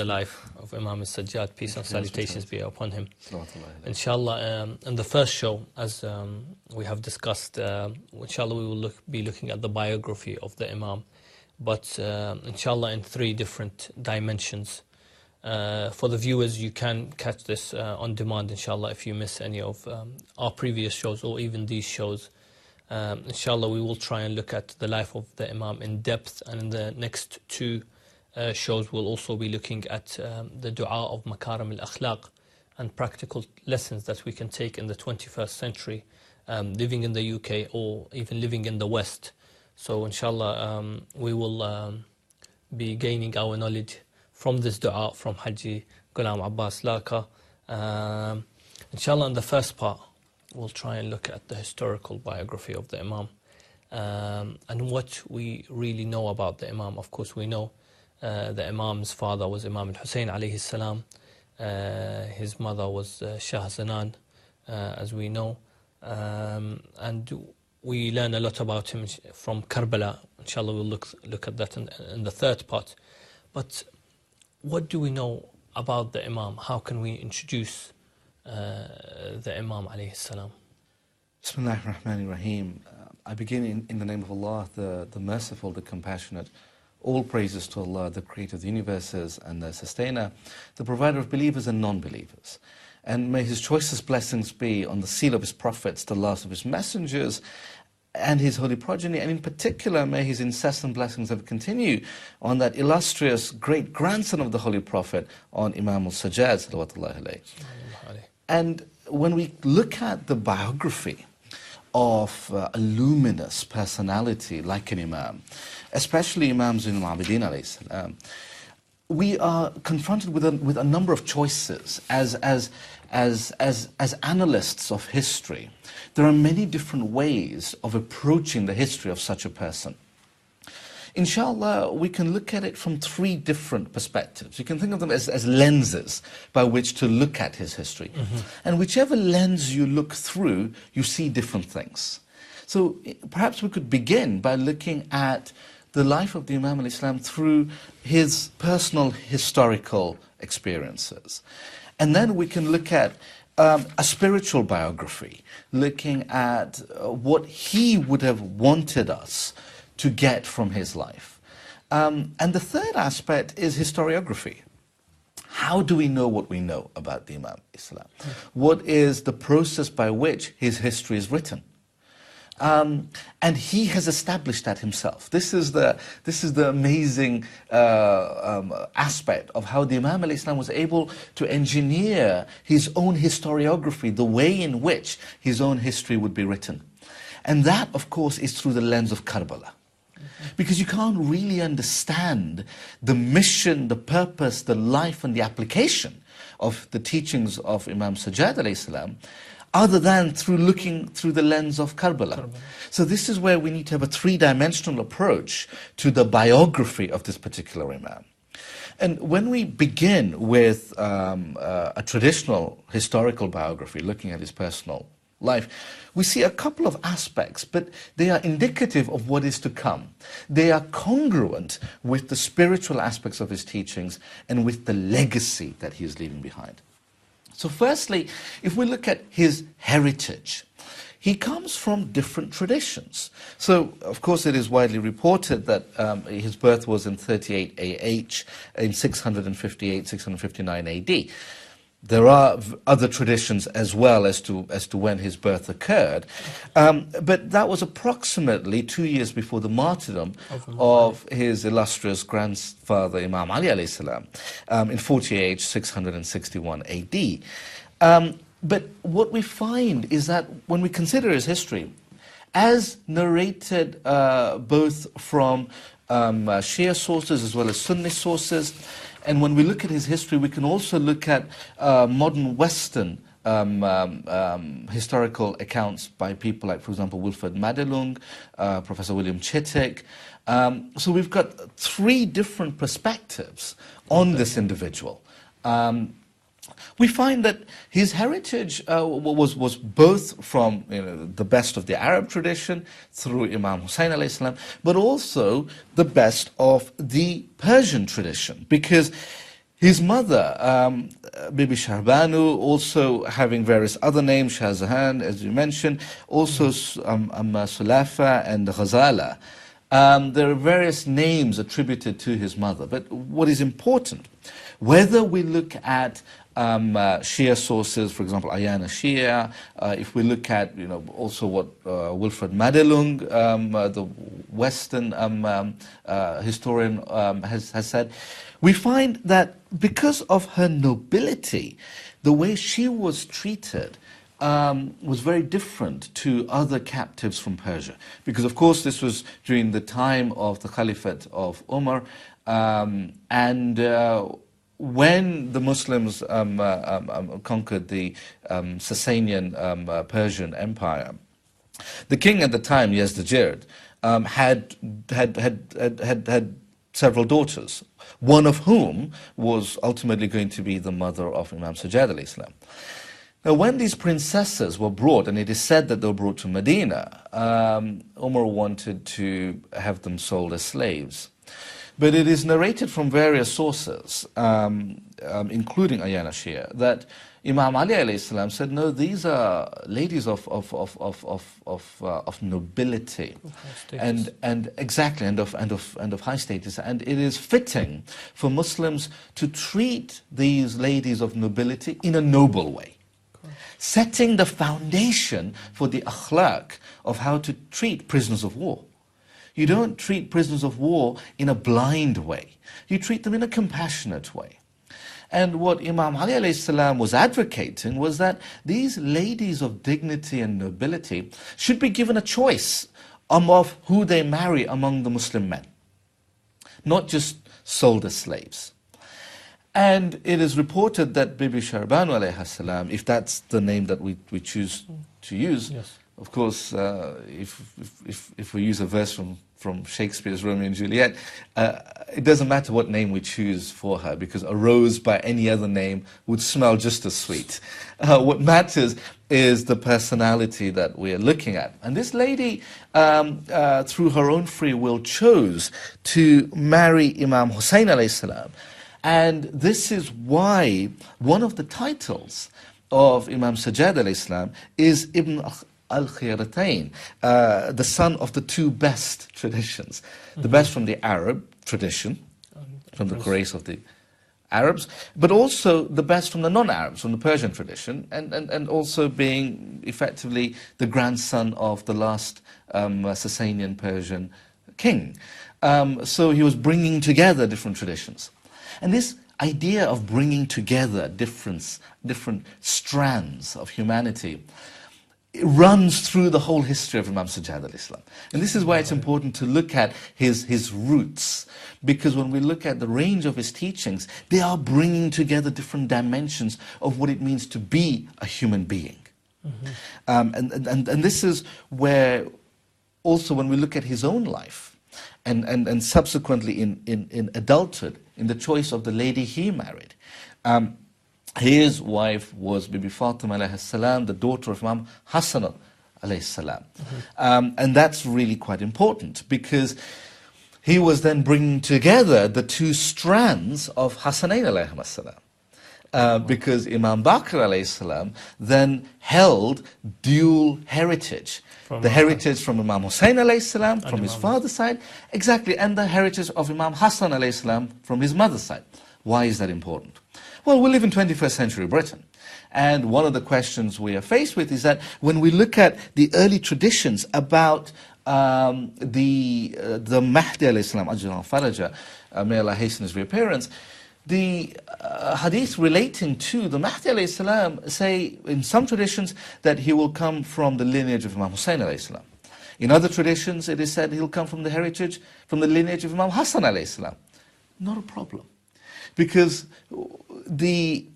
the life of Imam Al-Sajjad, peace and salutations be upon him. Inshallah, in the first show, as we have discussed, inshallah we will be looking at the biography of the Imam, but inshallah in 3 different dimensions. For the viewers, you can catch this on demand, inshallah, if you miss any of our previous shows or even these shows. Inshallah, we will try and look at the life of the Imam in depth, and in the next 2 shows we'll also be looking at the dua of Makarim al-Akhlaq and practical lessons that we can take in the 21st century, living in the UK or even living in the West. So inshallah, we will be gaining our knowledge from this dua from Haji Ghulam Abbas Laka. Inshallah, in the first part, we'll try and look at the historical biography of the Imam and what we really know about the Imam. Of course, we know the Imam's father was Imam Al-Hussein alayhi salam. His mother was Shah Zanan, as we know. And we learn a lot about him from Karbala. Inshallah, we'll look at that in the third part. But what do we know about the Imam? How can we introduce the Imam alayhi salam? Bismillahir Rahmanir Rahim. I begin in the name of Allah, the merciful, the compassionate. All praises to Allah, the creator of the universes and the sustainer, the provider of believers and non-believers. And may His choicest blessings be on the seal of His prophets, the last of His messengers, and His holy progeny, and in particular may His incessant blessings ever continue on that illustrious great-grandson of the Holy Prophet, on Imam Al-Sajjad, salawatullahi alayhi. And when we look at the biography of a luminous personality like an Imam, especially Imam al-Abidin alayhi salam, we are confronted with a number of choices as analysts of history. There are many different ways of approaching the history of such a person. Inshallah, we can look at it from 3 different perspectives. You can think of them as lenses by which to look at his history. And whichever lens you look through, you see different things. So perhaps we could begin by looking at the life of the Imam al-Islam through his personal historical experiences. And then we can look at a spiritual biography, looking at what he would have wanted us to get from his life. And the third aspect is historiography. How do we know what we know about the Imam Islam? What is the process by which his history is written? And he has established that himself. This is the amazing aspect of how the Imam al-Islam was able to engineer his own historiography, the way in which his own history would be written. And that, of course, is through the lens of Karbala. Because you can't really understand the mission, the purpose, the life and the application of the teachings of Imam Sajjad alayhi salam other than through looking through the lens of Karbala. So this is where we need to have a 3-dimensional approach to the biography of this particular Imam. And when we begin with a traditional historical biography, looking at his personal life, we see a couple of aspects, but they are indicative of what is to come. They are congruent with the spiritual aspects of his teachings and with the legacy that he is leaving behind. So firstly, if we look at his heritage, he comes from different traditions. So, of course, it is widely reported that his birth was in 38 AH, in 658, 659 AD. There are other traditions as well as to when his birth occurred, but that was approximately 2 years before the martyrdom of his illustrious grandfather Imam Ali alayhi salam, in 48, 661 AD. But what we find is that when we consider his history, as narrated both from Shia sources as well as Sunni sources, and when we look at his history, we can also look at modern Western historical accounts by people like, for example, Wilfred Madelung, Professor William Chittick. So we've got 3 different perspectives on this individual. We find that his heritage was both from the best of the Arab tradition through Imam Hussein alayhi salam, but also the best of the Persian tradition, because His mother, Bibi Shahbanu, also having various other names, Shahzahan, as you mentioned, also Sulafa and Ghazala. There are various names attributed to his mother. But what is important, whether we look at Shia sources, for example, Ayana Shia, if we look at, also what Wilfred Madelung, the Western historian, has said, we find that because of her nobility, the way she was treated was very different to other captives from Persia. Because, of course, this was during the time of the Caliphate of Umar, and when the Muslims conquered the Sasanian Persian Empire, the king at the time, Yazdijerd, had several daughters, one of whom was ultimately going to be the mother of Imam Al-Sajjad alayhi salam. Now, when these princesses were brought, and it is said that they were brought to Medina, Umar wanted to have them sold as slaves. But it is narrated from various sources, including Ayana Shia, that Imam Ali alayhi salam said, no, these are ladies of nobility, and exactly, and of high status, and it is fitting for Muslims to treat these ladies of nobility in a noble way, setting the foundation for the akhlaq of how to treat prisoners of war. You don't treat prisoners of war in a blind way. You treat them in a compassionate way. And what Imam Ali alayhi salam was advocating was that these ladies of dignity and nobility should be given a choice of who they marry among the Muslim men, not just sold as slaves. And it is reported that Bibi Shahbanu alayhi salam, if that's the name that we choose to use, yes. Of course, if we use a verse from Shakespeare's Romeo and Juliet, it doesn't matter what name we choose for her, because a rose by any other name would smell just as sweet. What matters is the personality that we are looking at. And this lady, through her own free will, chose to marry Imam Hussein alayhi salam. And this is why one of the titles of Imam Sajjad alayhi salam is Ibn al-Khiyaratain, the son of the two best traditions. The best from the Arab tradition, from the Quraysh of the Arabs, but also the best from the non-Arabs, from the Persian tradition, and also being effectively the grandson of the last Sasanian Persian king. So he was bringing together different traditions. And this idea of bringing together different strands of humanity, it runs through the whole history of Imam Sajjad al-Islam. And this is why it's important to look at his roots, because when we look at the range of his teachings, they are bringing together different dimensions of what it means to be a human being. And this is where also when we look at his own life, and subsequently in adulthood, in the choice of the lady he married, his wife was Bibi Fatima alayhi salam, the daughter of Imam Hassan alayhi salam. And that's really quite important, because he was then bringing together the two strands of Hassanain alayhi salam. Because Imam Bakr alayhi salam then held dual heritage. The heritage from Imam Hussein alayhi salam, from his father's side, exactly, and the heritage of Imam Hassan alayhi salam from his mother's side. Why is that important? Well, we live in 21st century Britain, and one of the questions we are faced with is that when we look at the early traditions about the Mahdi alayhi salam, Ajlan Faraja, may Allah hasten his reappearance, the hadith relating to the Mahdi alayhi salam say in some traditions that he will come from the lineage of Imam Hussein alayhi salam. In other traditions it is said he'll come from the heritage, from the lineage of Imam Hassan alayhi salam. Not a problem. Because the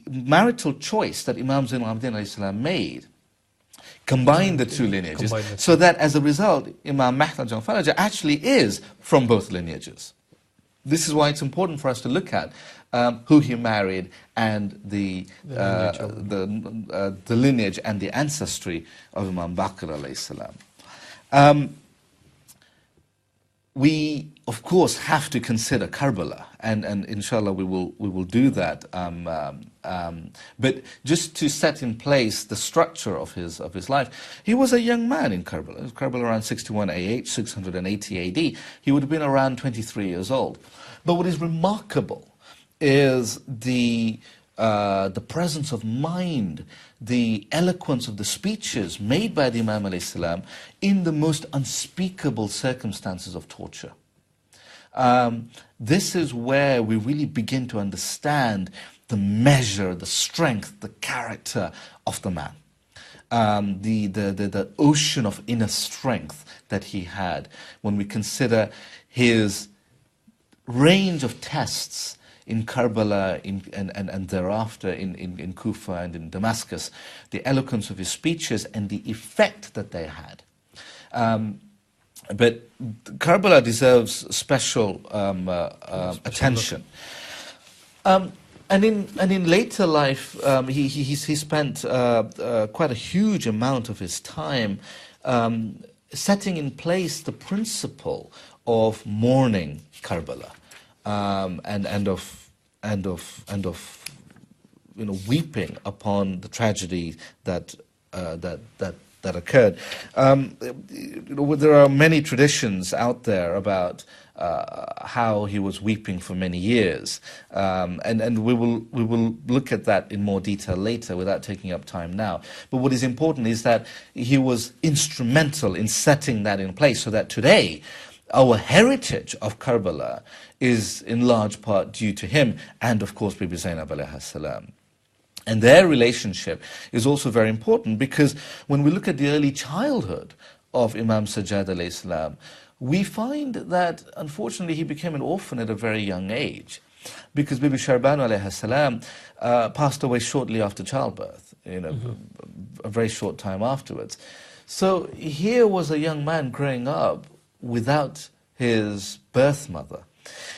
marital choice that Imam Zain al-Abidin alayhi salam made combined the two lineages, so that as a result Imam Mahdi Ajlan Faraja actually is from both lineages. This is why it's important for us to look at who he married and the lineage and the ancestry of Imam Bakr alayhi salam. we, of course, have to consider Karbala, and inshallah we will do that. But just to set in place the structure of his life, he was a young man in Karbala. Karbala around 61 AH, 680 AD. He would have been around 23 years old. But what is remarkable is the presence of mind, the eloquence of the speeches made by the Imam alayhi salam in the most unspeakable circumstances of torture. This is where we really begin to understand the measure, the strength, the character of the man. The ocean of inner strength that he had when we consider his range of tests in Karbala and thereafter in Kufa and in Damascus, the eloquence of his speeches and the effect that they had. But Karbala deserves special attention. And in later life, he spent quite a huge amount of his time setting in place the principle of mourning Karbala. And of weeping upon the tragedy that occurred. There are many traditions out there about how he was weeping for many years, and we will look at that in more detail later without taking up time now. But what is important is that he was instrumental in setting that in place, so that today our heritage of Karbala is in large part due to him and, of course, Bibi Zainab alayhi salam. And their relationship is also very important because when we look at the early childhood of Imam Sajjad alayhi salam, we find that, unfortunately, he became an orphan at a very young age because Bibi Sharbanu alayhi salam passed away shortly after childbirth, a very short time afterwards. So here was a young man growing up without his birth mother.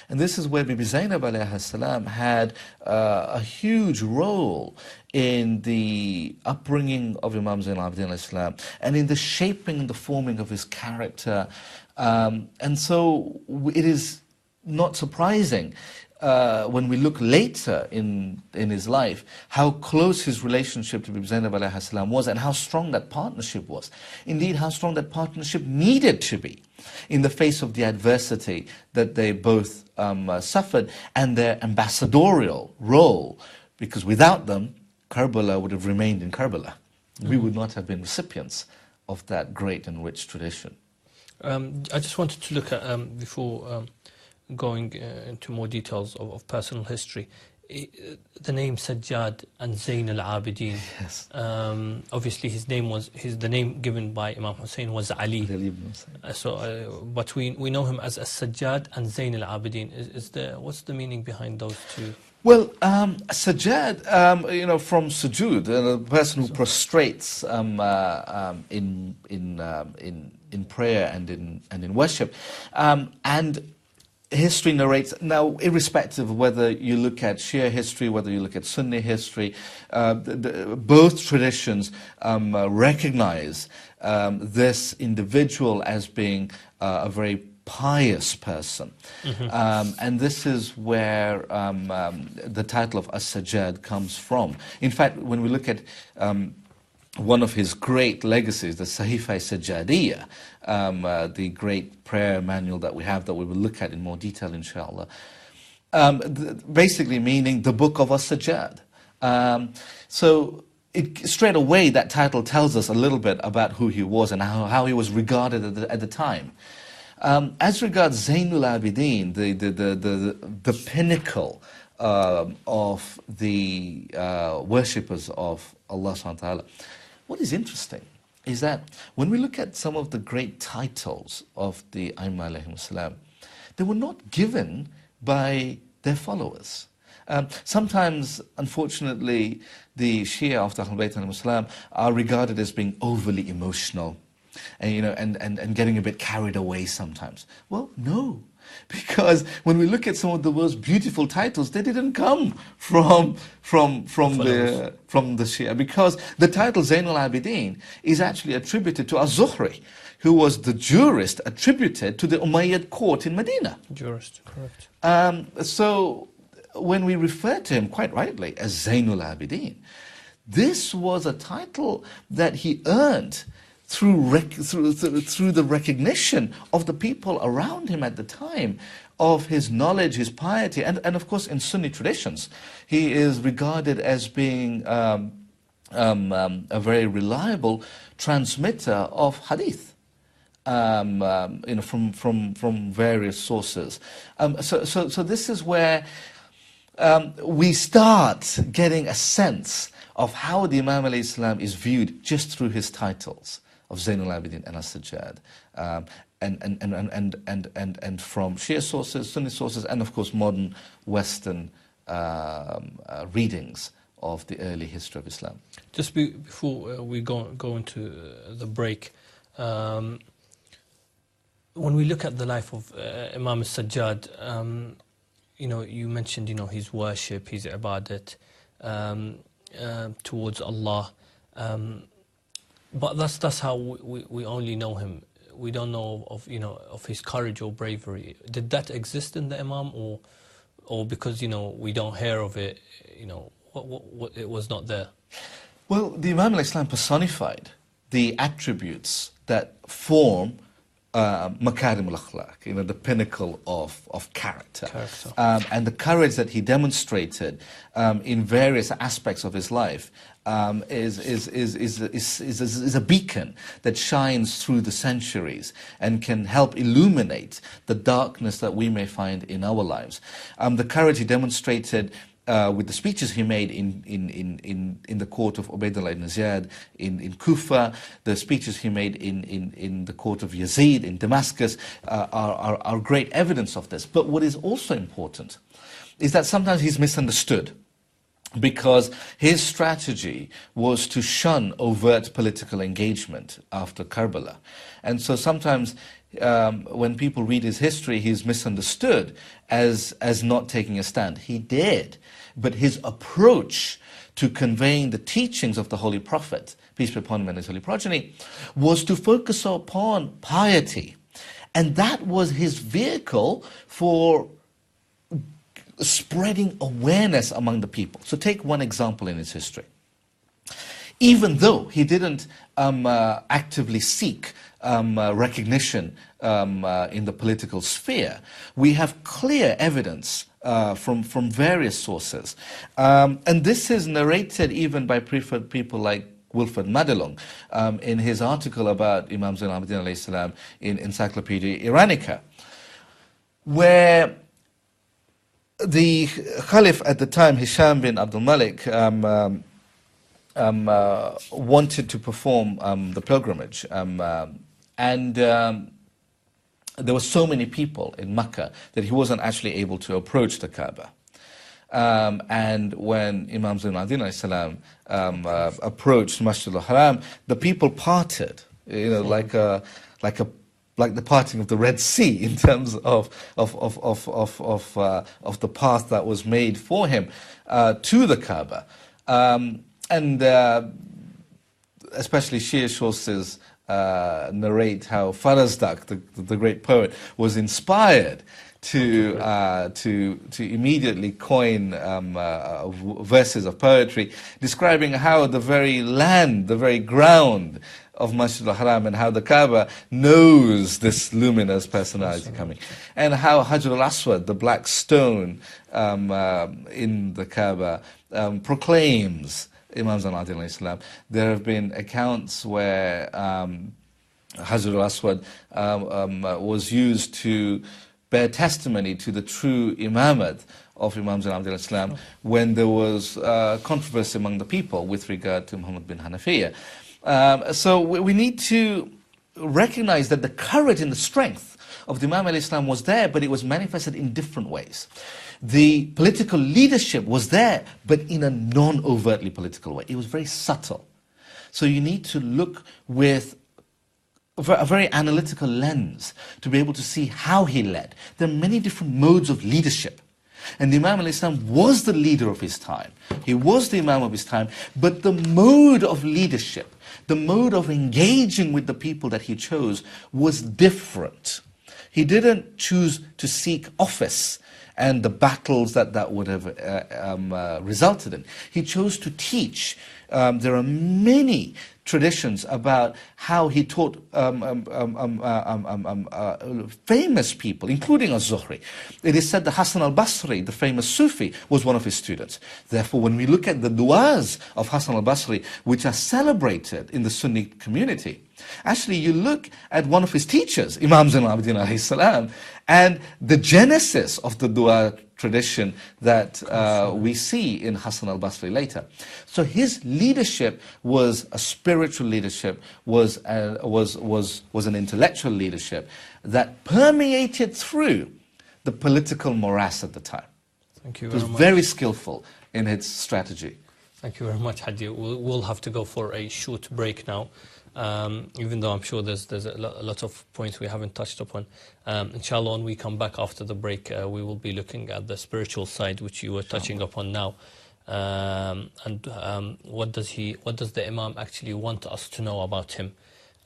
And this is where Bibi Zainab alayhi salam had a huge role in the upbringing of Imam Zain al-Abidin alayhi salam and in the shaping and the forming of his character. And so it is not surprising when we look later in his life, how close his relationship to Bibi Zainab alayhi salam was and how strong that partnership was. Indeed, how strong that partnership needed to be in the face of the adversity that they both suffered and their ambassadorial role, because without them, Karbala would have remained in Karbala. We would not have been recipients of that great and rich tradition. I just wanted to look at, before going into more details of personal history, the name Sajjad and Zain al-Abidin. Yes. Obviously, his name was the name given by Imam Hussein was Ali. But we know him as Sajjad and Zain al-Abidin. What's the meaning behind those two? Well, Sajjad, from sujud, the person who prostrates in prayer and in worship, and history narrates, now irrespective of whether you look at Shia history, whether you look at Sunni history, both traditions recognize this individual as being a very pious person. And this is where the title of As-Sajjad comes from. In fact, when we look at one of his great legacies, the Sahifa Sajjadiyya, the great prayer manual that we have that we will look at in more detail, inshallah, basically meaning the book of As-Sajjad. So straight away that title tells us a little bit about who he was and how he was regarded at the time. As regards Zainul Abidin, the pinnacle of the worshippers of Allah subhanahu wa ta'ala, what is interesting is that when we look at some of the great titles of the Aimma alayhim salam, they were not given by their followers. Sometimes, unfortunately, the Shia after Ahlulbayt alayhim salam are regarded as being overly emotional and getting a bit carried away sometimes. Well, no. Because when we look at some of the most beautiful titles, they didn't come from the Shia. Because the title Zain al-Abidin is actually attributed to Az-Zuhri, who was the jurist attributed to the Umayyad court in Medina. Jurist, correct. So when we refer to him quite rightly as Zain al-Abidin, this was a title that he earned through the recognition of the people around him at the time, of his knowledge, his piety, and of course in Sunni traditions, he is regarded as being a very reliable transmitter of hadith, from various sources. So this is where we start getting a sense of how the Imam alayhi salam is viewed just through his titles of Zain al-Abidin and al-Sajjad, and from Shia sources, Sunni sources, and of course modern Western readings of the early history of Islam. Just before we go into the break, when we look at the life of Imam Al-Sajjad, you mentioned his worship, his ibadat towards Allah. But that's how we only know him. We don't know of his courage or bravery. Did that exist in the Imam, or because we don't hear of it, what it was not there? Well, the Imam al-Islam personified the attributes that form makarim al-akhlaq, the pinnacle of character. And the courage that he demonstrated in various aspects of his life is a beacon that shines through the centuries and can help illuminate the darkness that we may find in our lives. The courage he demonstrated with the speeches he made in the court of Ubaydullah ibn Ziyad in Kufa, the speeches he made in the court of Yazid in Damascus are great evidence of this. But what is also important is that sometimes he's misunderstood, because his strategy was to shun overt political engagement after Karbala. And so sometimes when people read his history, he's misunderstood as not taking a stand. He did, but his approach to conveying the teachings of the Holy Prophet, peace be upon him and his holy progeny, was to focus upon piety. And that was his vehicle for spreading awareness among the people. So take one example in his history. Even though he didn't actively seek recognition in the political sphere, we have clear evidence from various sources. And this is narrated even by preferred people like Wilfred Madelung in his article about Imam Zain al-Abidin alayhi salam in Encyclopedia Iranica, where the Caliph at the time, Hisham bin Abdul Malik, wanted to perform the pilgrimage, and there were so many people in Mecca that he wasn't actually able to approach the Kaaba. And when Imam Zain al-Abidin alayhi salam approached Masjid al-Haram, the people parted, like the parting of the Red Sea, in terms of the path that was made for him to the Kaaba. And especially Shia sources narrate how Farazdak, the great poet, was inspired to immediately coin verses of poetry describing how the very land, the very ground of Masjid al-Haram, and how the Kaaba knows this luminous personality coming, and how Hajar al-Aswad, the black stone in the Kaaba, proclaims Imam Zain al-Abidin alayhi salam. There have been accounts where Hajar al-Aswad was used to bear testimony to the true imamat of Imam Zain al-Abidin alayhi salam when there was controversy among the people with regard to Muhammad bin Hanafiya. So we need to recognize that the courage and the strength of the Imam alayhi salam was there, but it was manifested in different ways. The political leadership was there, but in a non-overtly political way. It was very subtle. So you need to look with a very analytical lens to be able to see how he led. There are many different modes of leadership. And the Imam al-Islam was the leader of his time. He was the Imam of his time, but the mode of leadership, the mode of engaging with the people that he chose was different. He didn't choose to seek office and the battles that would have resulted in. He chose to teach. There are many traditions about how he taught famous people, including al-Zuhri. It is said that Hassan al-Basri, the famous Sufi, was one of his students. Therefore, when we look at the du'as of Hassan al-Basri, which are celebrated in the Sunni community, actually you look at one of his teachers, Imam al-Abidin alayhi salam, and the genesis of the dua tradition that we see in Hassan al-Basri later. So his leadership was a spiritual leadership, was an intellectual leadership that permeated through the political morass at the time. Thank you very much. It was very skillful in its strategy. Thank you very much, Hadi. We'll have to go for a short break now. Even though I'm sure there's a lot of points we haven't touched upon. Inshallah, when we come back after the break, we will be looking at the spiritual side, which you were touching upon now. And what does the Imam actually want us to know about him?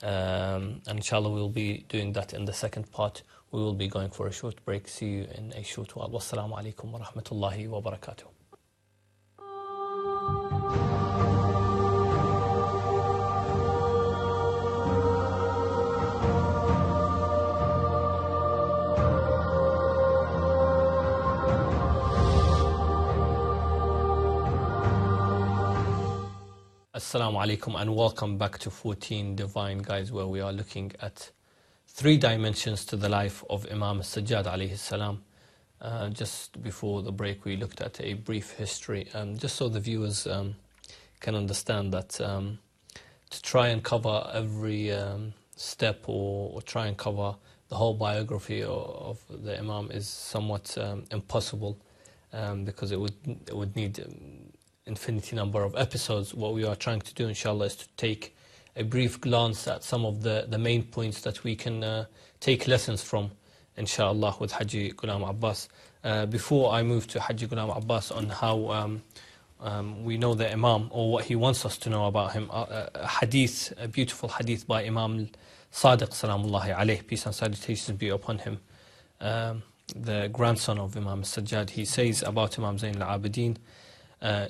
And inshallah, we'll be doing that in the second part. We will be going for a short break. See you in a short while. Wassalamu alaikum wa rahmatullahi wa barakatuh. Assalamu alaikum and welcome back to 14 Divine Guides, where we are looking at 3 dimensions to the life of Imam Al-Sajjad alayhi salam. Just before the break we looked at a brief history, just so the viewers can understand that to try and cover every step or try and cover the whole biography of the Imam is somewhat impossible, because it would need infinity number of episodes. What we are trying to do, inshallah, is to take a brief glance at some of the main points that we can take lessons from, inshallah, with Haji Ghulam Abbas. Before I move to Haji Ghulam Abbas on how we know the Imam, or what he wants us to know about him, a beautiful hadith by Imam Al-Sajjad, salamullahi alayhi, peace and salutations be upon him, the grandson of Imam Al-Sajjad. He says about Imam Zayn al-Abidin,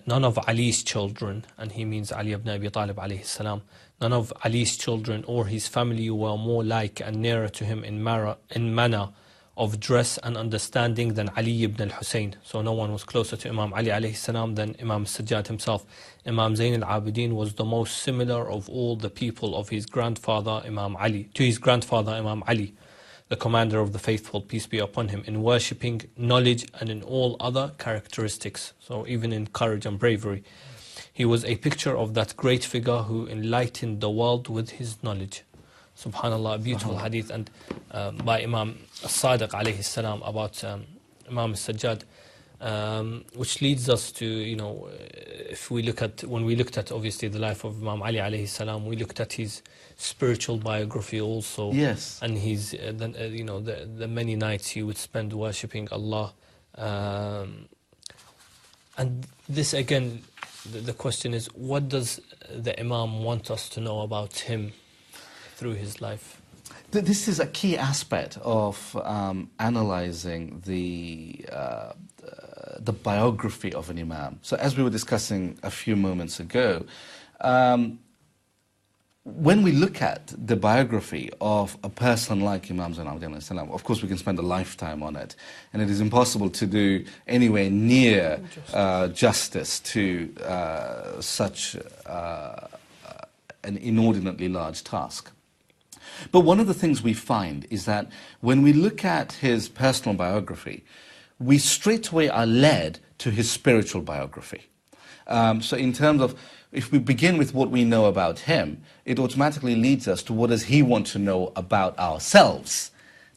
none of Ali's children, and he means Ali ibn Abi Talib alayhi salam, none of Ali's children or his family were more like and nearer to him in manner of dress and understanding than Ali ibn al-Husayn. So no one was closer to Imam Ali alayhi salam than Imam Al-Sajjad himself. Imam Zayn al-Abidin was the most similar of all the people of his grandfather Imam Ali, the commander of the faithful, peace be upon him, in worshipping, knowledge, and in all other characteristics. So even in courage and bravery. He was a picture of that great figure who enlightened the world with his knowledge. Subhanallah, a beautiful hadith, and by Imam Al-Sadiq alayhi salam about Imam Al-Sajjad, which leads us to, when we looked at obviously the life of Imam Ali alayhi salam, we looked at his spiritual biography also. Yes. And his, the many nights he would spend worshipping Allah. And this again, the question is, what does the Imam want us to know about him through his life? This is a key aspect of analyzing the biography of an Imam. So as we were discussing a few moments ago, when we look at the biography of a person like Imam Zayn al-Abidin, of course we can spend a lifetime on it, and it is impossible to do anywhere near justice to such an inordinately large task. But one of the things we find is that when we look at his personal biography, we straight away are led to his spiritual biography. So in terms of, if we begin with what we know about him, it automatically leads us to what does he want to know about ourselves.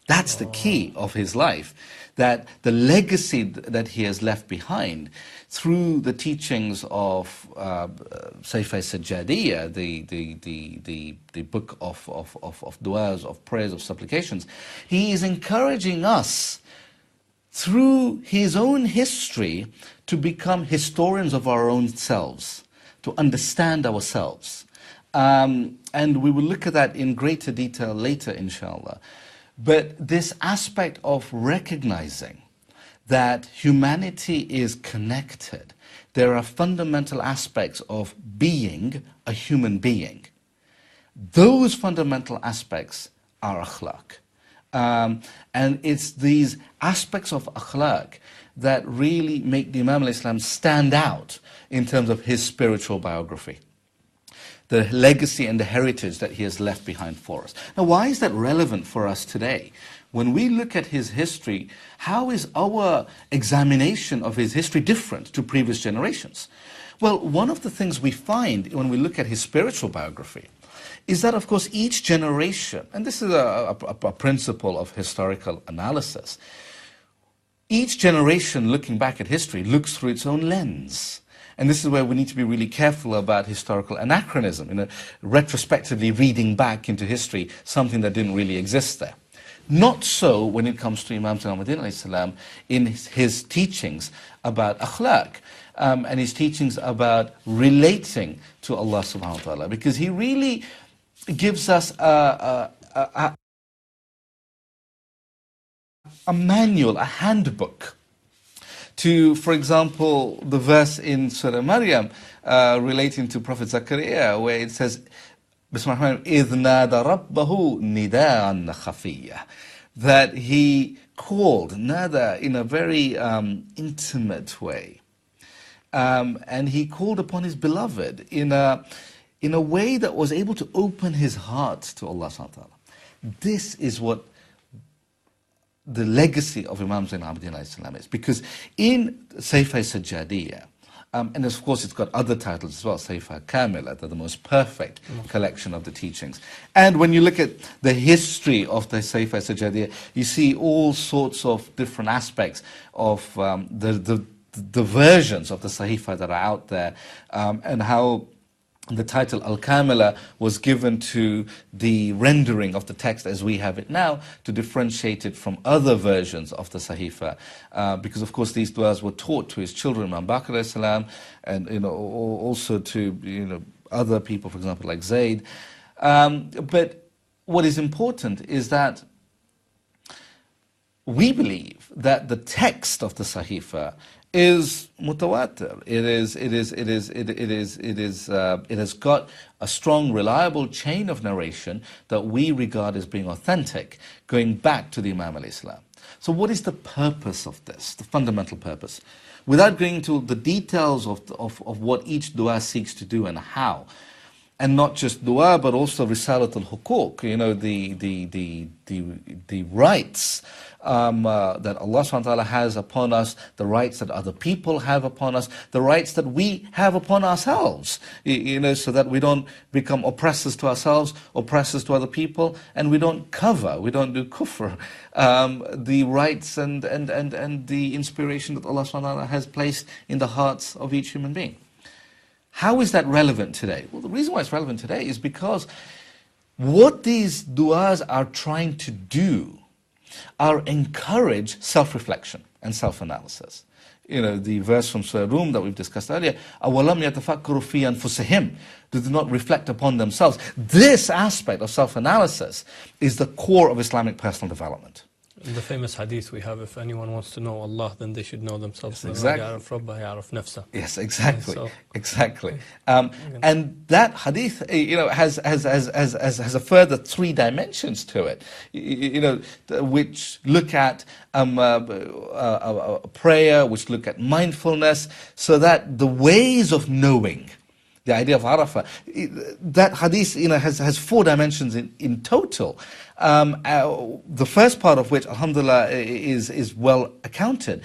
That's the key of his life. that the legacy that he has left behind through the teachings of Sayf al-Sajjadiyya, the book of du'as, of prayers, of supplications, he is encouraging us through his own history to become historians of our own selves, to understand ourselves. And we will look at that in greater detail later, inshallah. But this aspect of recognizing that humanity is connected, there are fundamental aspects of being a human being. Those fundamental aspects are akhlaq. And it's these aspects of akhlaq that really make the Imam al-Islam stand out in terms of his spiritual biography, the legacy and the heritage that he has left behind for us. Now, why is that relevant for us today? When we look at his history, how is our examination of his history different to previous generations? Well, one of the things we find when we look at his spiritual biography is that, of course, each generation, and this is a principle of historical analysis, each generation looking back at history looks through its own lens. And this is where we need to be really careful about historical anachronism, retrospectively reading back into history something that didn't really exist there. Not so when it comes to Imam Al-Abidin alayhi salam in his teachings about akhlaq and his teachings about relating to Allah subhanahu wa ta'ala, because he really gives us a manual, a handbook to, for example, the verse in Surah Maryam relating to Prophet Zakaria, where it says, Bismillahir-Rahmanir-Rahim, إِذْ نَادَ رَبَّهُ نِدَاءً خَفِيًّا, that he called, nada, in a very intimate way. And he called upon his beloved in a way that was able to open his heart to Allah subhanahu wa ta'ala. This is what the legacy of Imam Al-Abidin alayhi salam is. Because in Sayf al-Sajjadiyya, and of course it's got other titles as well, Sayf al-Kamila, the most perfect collection of the teachings. And when you look at the history of the Sayf al-Sajjadiyya, you see all sorts of different aspects of the versions of the Sahifa that are out there, and how the title Al-Kamila was given to the rendering of the text as we have it now, to differentiate it from other versions of the Sahifa. Because of course these du'as were taught to his children, Imam Baqir alayhi salam, and also to other people, for example, like Zayd. But what is important is that we believe that the text of the Sahifa is mutawatir. It has got a strong, reliable chain of narration that we regard as being authentic, going back to the Imam al-Islam. So what is the purpose of this, the fundamental purpose? Without going into the details of what each dua seeks to do and how, and not just dua, but also risalat al-huquq, the rights that Allah subhanahu wa ta'ala has upon us, the rights that other people have upon us, the rights that we have upon ourselves, so that we don't become oppressors to ourselves, oppressors to other people, and we don't do kufr, the rights and the inspiration that Allah subhanahu wa ta'ala has placed in the hearts of each human being. How is that relevant today? Well, the reason why it's relevant today is because what these du'as are trying to do are encourage self-reflection and self-analysis. The verse from Surah Rum that we've discussed earlier, أَوَلَمْ يَتَفَكَّرُوا فِي أَنفُسِهِمْ, do not reflect upon themselves. This aspect of self-analysis is the core of Islamic personal development. The famous hadith we have, if anyone wants to know Allah, then they should know themselves. Yes, exactly. Yes, exactly. So, exactly. And that hadith, has a further 3 dimensions to it, which look at prayer, which look at mindfulness, so that the ways of knowing, the idea of Arafah, that hadith has 4 dimensions in total. The first part of which, alhamdulillah, is well accounted.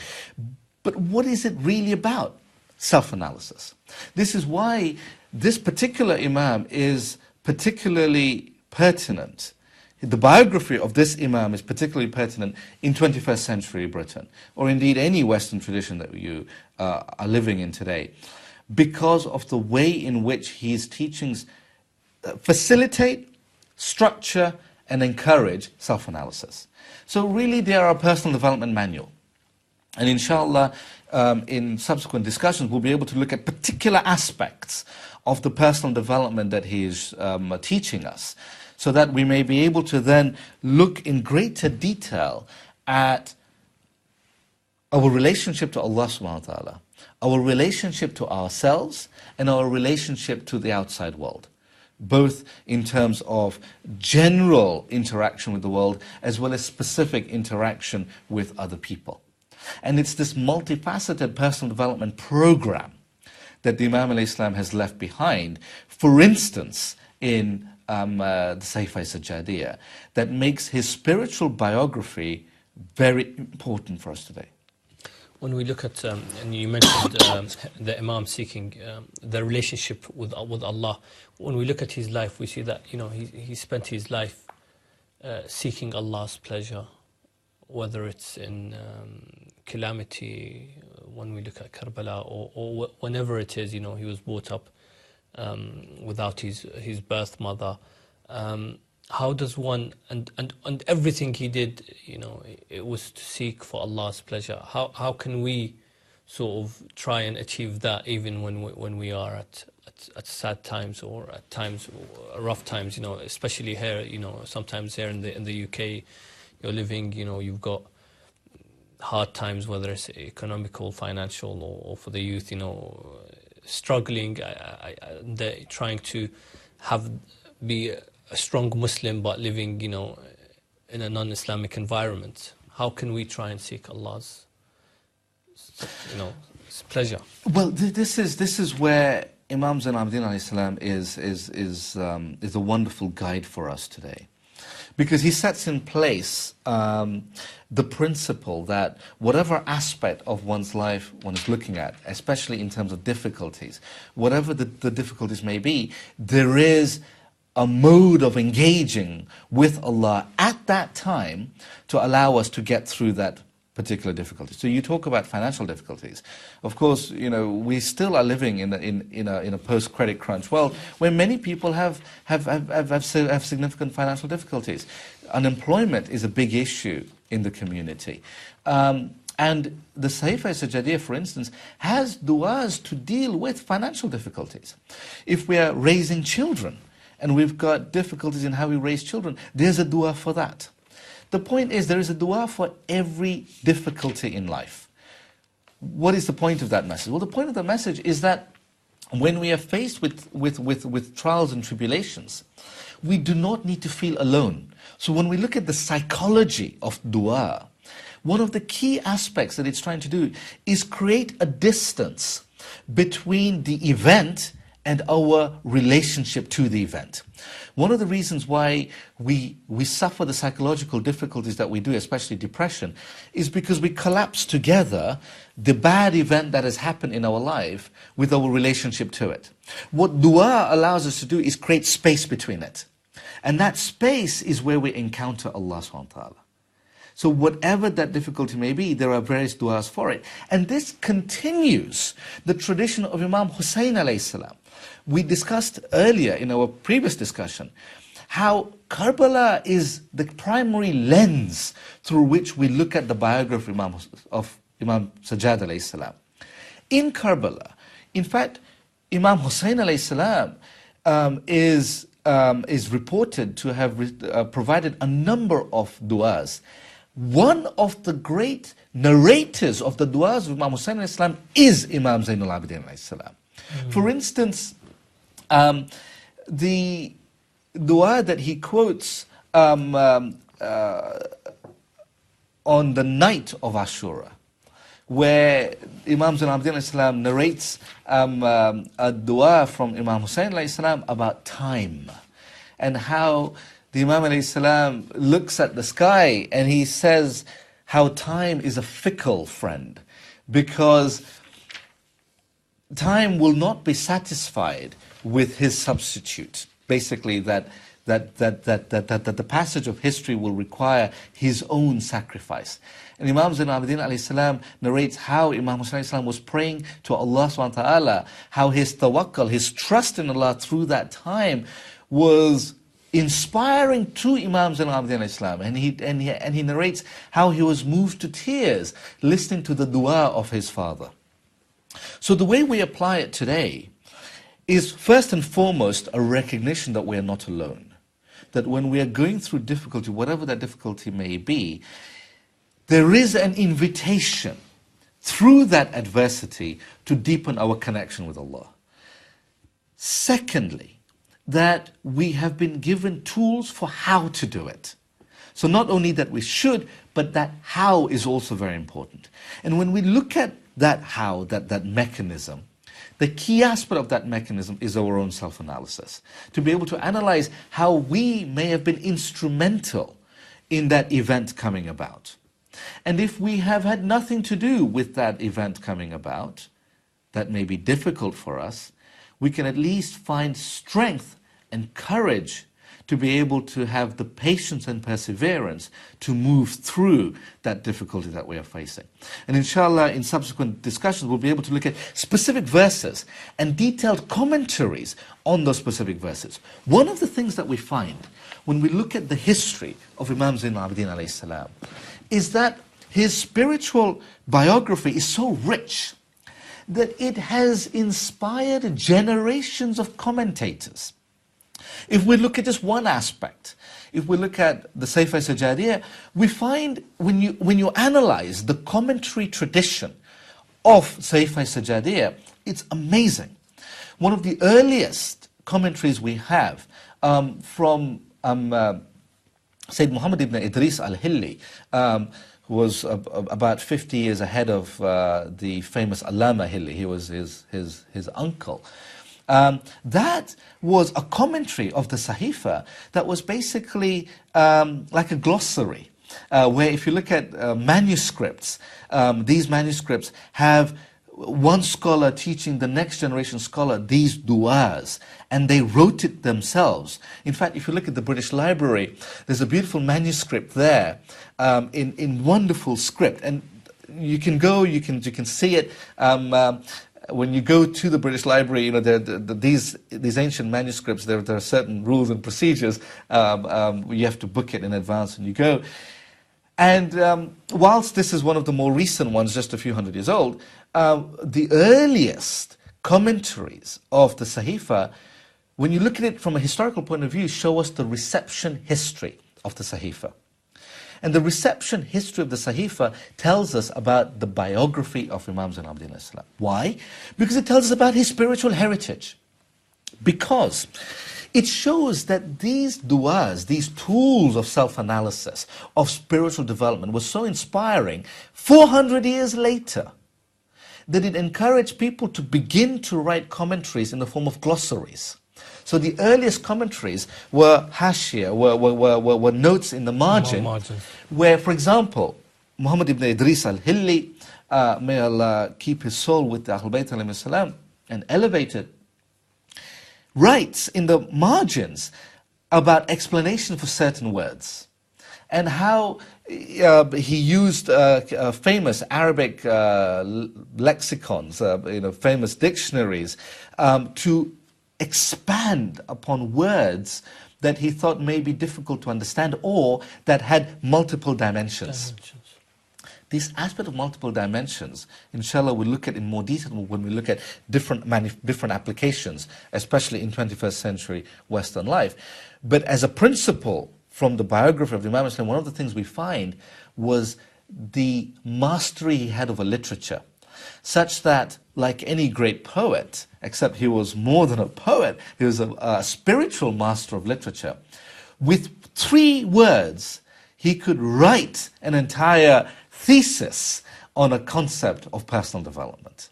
But what is it really about? Self-analysis. This is why this particular Imam is particularly pertinent the biography of this Imam is particularly pertinent in 21st century Britain, or indeed any Western tradition that you are living in today, because of the way in which his teachings facilitate, structure, and encourage self-analysis. So really they are a personal development manual. And inshallah, in subsequent discussions, we'll be able to look at particular aspects of the personal development that he is teaching us, so that we may be able to then look in greater detail at our relationship to Allah subhanahu wa ta'ala, our relationship to ourselves, and our relationship to the outside world, both in terms of general interaction with the world as well as specific interaction with other people. And it's this multifaceted personal development program that the Imam al-Islam has left behind, for instance, in the Sayfa Sajjadiyya, that makes his spiritual biography very important for us today. When we look at, and you mentioned the Imam seeking the relationship with Allah, when we look at his life, we see that, you know, he spent his life seeking Allah's pleasure, whether it's in calamity, when we look at Karbala, or whenever it is, you know, he was brought up without his birth mother. How does one, and everything he did, you know, it was to seek for Allah's pleasure. How can we sort of try and achieve that even when we are at sad times, or at times, rough times, you know, especially here, you know, sometimes here in the UK, you're living, you know, you've got hard times, whether it's economical, financial, or for the youth, you know, struggling, they're trying to be a strong Muslim but living, you know, in a non-Islamic environment. How can we try and seek Allah's, you know, pleasure? Well, this is where Imam al-Abidin alayhi salam is a wonderful guide for us today, because he sets in place the principle that whatever aspect of one's life one is looking at, especially in terms of difficulties, whatever the difficulties may be, there is a mode of engaging with Allah at that time to allow us to get through that particular difficulty. So you talk about financial difficulties. Of course, you know, we still are living in a post-credit crunch world where many people have significant financial difficulties. Unemployment is a big issue in the community. And the Sayfa Sajjadiyya, for instance, has du'as to deal with financial difficulties. If we are raising children and we've got difficulties in how we raise children, there's a du'a for that. The point is, there is a dua for every difficulty in life. What is the point of that message? Well, the point of the message is that when we are faced with trials and tribulations, we do not need to feel alone. So when we look at the psychology of dua, one of the key aspects that it's trying to do is create a distance between the event and our relationship to the event. One of the reasons why we suffer the psychological difficulties that we do, especially depression, is because we collapse together the bad event that has happened in our life with our relationship to it. What dua allows us to do is create space between it. And that space is where we encounter Allah subhanahu wa ta'ala. So whatever that difficulty may be, there are various du'as for it. And this continues the tradition of Imam Hussein alayhi salam. We discussed earlier in our previous discussion how Karbala is the primary lens through which we look at the biography of Imam Sajjad alayhi salam. In Karbala, in fact, Imam Hussein alayhi salam is reported to have provided a number of du'as. One of the great narrators of the du'as of Imam Hussein alayhi salam is Imam al-Abidin alayhi salam. For instance, the dua that he quotes on the night of Ashura, where Imam al-Abidin narrates a dua from Imam Hussein about time, and how the Imam looks at the sky and he says how time is a fickle friend, because time will not be satisfied with his substitute. Basically, that that the passage of history will require his own sacrifice. And Imam Zain al-Abidin alayhi salam narrates how Imam Hussain alayhi salam was praying to Allah subhanahu wa ta'ala, how his tawakkul, his trust in Allah through that time was inspiring to Imam Zain al-Abidin alayhi salam. And he narrates how he was moved to tears listening to the dua of his father. So the way we apply it today is first and foremost a recognition that we are not alone. That when we are going through difficulty, whatever that difficulty may be, there is an invitation through that adversity to deepen our connection with Allah. Secondly, that we have been given tools for how to do it. So not only that we should, but that how is also very important. And when we look at that how, that mechanism, the key aspect of that mechanism is our own self-analysis. To be able to analyze how we may have been instrumental in that event coming about. And if we have had nothing to do with that event coming about, that may be difficult for us, we can at least find strength and courage to be able to have the patience and perseverance to move through that difficulty that we are facing. And inshallah, in subsequent discussions, we'll be able to look at specific verses and detailed commentaries on those specific verses. One of the things that we find when we look at the history of Imam Zain al-Abidin alayhi salam is that his spiritual biography is so rich that it has inspired generations of commentators. If we look at just one aspect, if we look at the Sayfa Sajadiyya, we find when you analyze the commentary tradition of Sayfa Sajadiyya, it's amazing. One of the earliest commentaries we have from Sayyid Muhammad ibn Idris al-Hilli, who was about 50 years ahead of the famous Allama Hilli. He was his uncle. That was a commentary of the Sahifa that was basically like a glossary, where if you look at manuscripts, these manuscripts have one scholar teaching the next generation scholar these du'as, and they wrote it themselves. In fact, if you look at the British Library, there's a beautiful manuscript there in wonderful script, and you can go, you can see it. When you go to the British Library, you know, these ancient manuscripts, there are certain rules and procedures. You have to book it in advance when you go. And whilst this is one of the more recent ones, just a few hundred years old, the earliest commentaries of the Sahifa, when you look at it from a historical point of view, show us the reception history of the Sahifa. And the reception history of the Sahifa tells us about the biography of Imam Zain al-Abidin Islam. Why? Because it tells us about his spiritual heritage. Because it shows that these du'as, these tools of self-analysis, of spiritual development, were so inspiring 400 years later that it encouraged people to begin to write commentaries in the form of glossaries. So the earliest commentaries were hashia, were notes in the margin, where, for example, Muhammad ibn Idris al-Hilli, may Allah keep his soul with the Ahlulbayt TV and elevate it, writes in the margins about explanation for certain words and how he used famous Arabic lexicons, famous dictionaries to expand upon words that he thought may be difficult to understand or that had multiple dimensions. This aspect of multiple dimensions, inshallah, we'll look at in more detail when we look at different applications, especially in 21st century Western life. But as a principle from the biography of the Imam Islam, one of the things we find was the mastery he had over literature, such that, like any great poet, except he was more than a poet, he was a spiritual master of literature. With 3 words, he could write an entire thesis on a concept of personal development.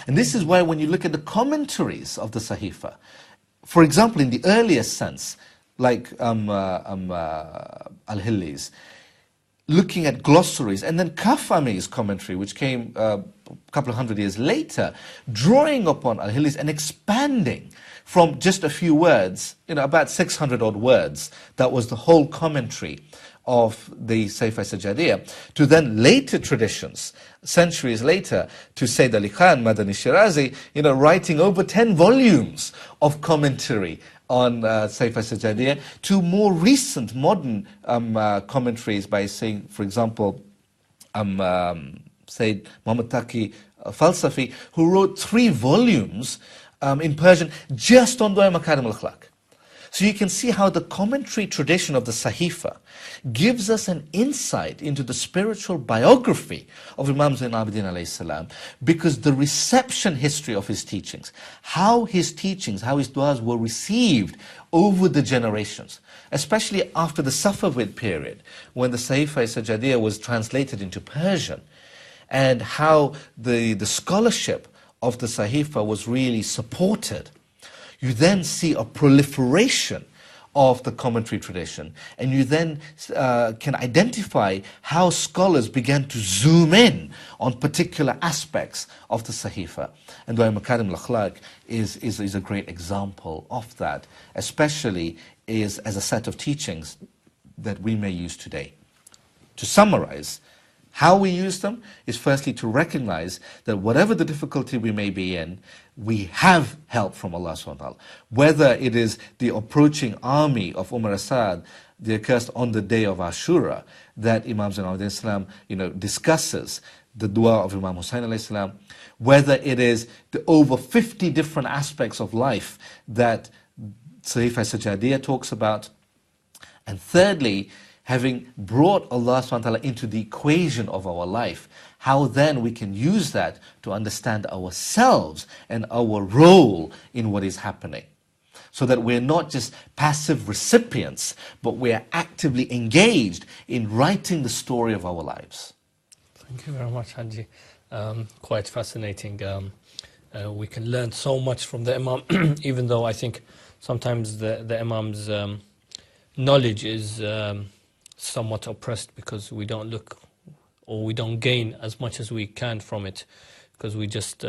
And this is why when you look at the commentaries of the Sahifa, for example, in the earliest sense, like Al-Hilli's, looking at glossaries, and then Kafami's commentary, which came a couple of hundred years later, drawing upon Al-Hilli's and expanding from just a few words, about 600 odd words. That was the whole commentary of the Sayfa Sajjadiyya, to then later traditions, centuries later, to Sayyid Ali Khan, Madani Shirazi, writing over 10 volumes of commentary on Sayfa Sajjadiyya, to more recent modern commentaries by saying, for example, Sayyid Muhammad Taqi Falsafi, who wrote 3 volumes in Persian just on Dua Makarim al-Akhlaq. So you can see how the commentary tradition of the Sahifa gives us an insight into the spiritual biography of Imam Zain al-Abidin alayhi salam, because the reception history of his teachings, how his du'as were received over the generations, especially after the Safavid period, when the Sahifa Sajjadiyya was translated into Persian, and how the scholarship of the Sahifa was really supported. You then see a proliferation of the commentary tradition, and you then can identify how scholars began to zoom in on particular aspects of the Sahifa. And Dua Makarim al-Akhlaq is a great example of that, especially as a set of teachings that we may use today. To summarize, how we use them is firstly to recognize that whatever the difficulty we may be in, we have help from Allah subhanahu wa ta'ala. Whether it is the approaching army of Umar Asad, the accursed on the day of Ashura, that Imam Zain al-Abidin Islam, discusses the dua of Imam Hussain alayhi salam, whether it is the over 50 different aspects of life that Sayfa Sajjadiyya talks about, and thirdly, having brought Allah subhanahu wa ta'ala into the equation of our life, how then we can use that to understand ourselves and our role in what is happening. So that we're not just passive recipients, but we're actively engaged in writing the story of our lives. Thank you very much, Haji. Quite fascinating. We can learn so much from the Imam, even though I think sometimes the Imam's knowledge is somewhat oppressed, because we don't look, or we don't gain as much as we can from it, because we just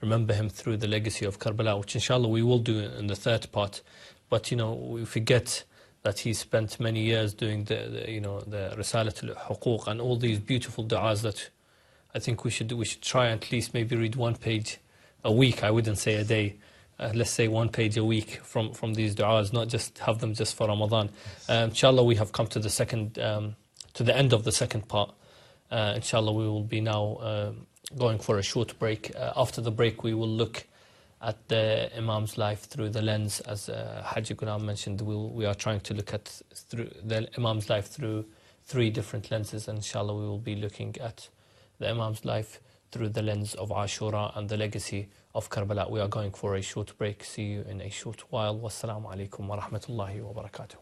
remember him through the legacy of Karbala, which inshallah we will do in the third part. But we forget that he spent many years doing the Risalat al-Huquq and all these beautiful du'as that I think we should try at least maybe read 1 page a week. I wouldn't say a day. Let's say 1 page a week from these du'as, not just have them just for Ramadan. Inshallah, we have come to to the end of the second part. Inshallah, we will be now going for a short break. After the break, we will look at the Imam's life through the lens, as Haji Ghulam mentioned. We are trying to look at through the Imam's life through 3 different lenses, and inshallah, we will be looking at the Imam's life through the lens of Ashura and the legacy of Karbala. We are going for a short break. See you in a short while. Wassalamu alaikum wa rahmatullahi wa barakatuh.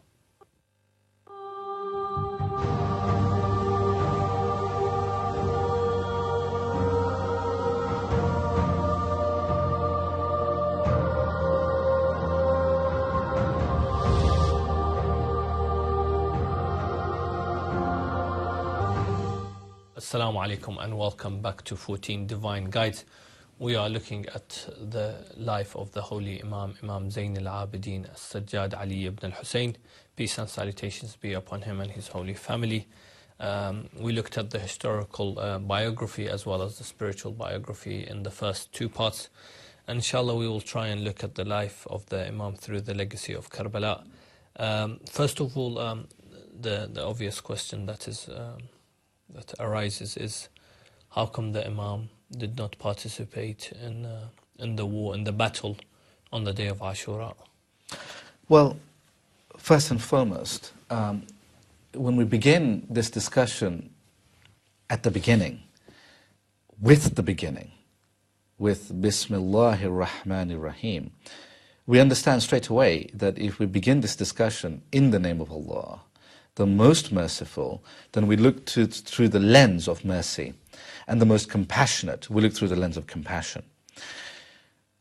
Assalamu alaikum and welcome back to 14 Divine Guides. We are looking at the life of the holy Imam, Imam Zain al-Abidin al-Sajjad Ali ibn al-Hussein. Peace and salutations be upon him and his holy family. We looked at the historical biography as well as the spiritual biography in the first 2 parts. And inshallah, we will try and look at the life of the Imam through the legacy of Karbala. First of all, the obvious question that arises is, how come the Imam did not participate in the war, in the battle on the day of Ashura? Well, first and foremost, when we begin this discussion at the beginning, with Bismillahir Rahmanir Rahim, we understand straight away that if we begin this discussion in the name of Allah, the most merciful, then we look through the lens of mercy, and the most compassionate, we look through the lens of compassion.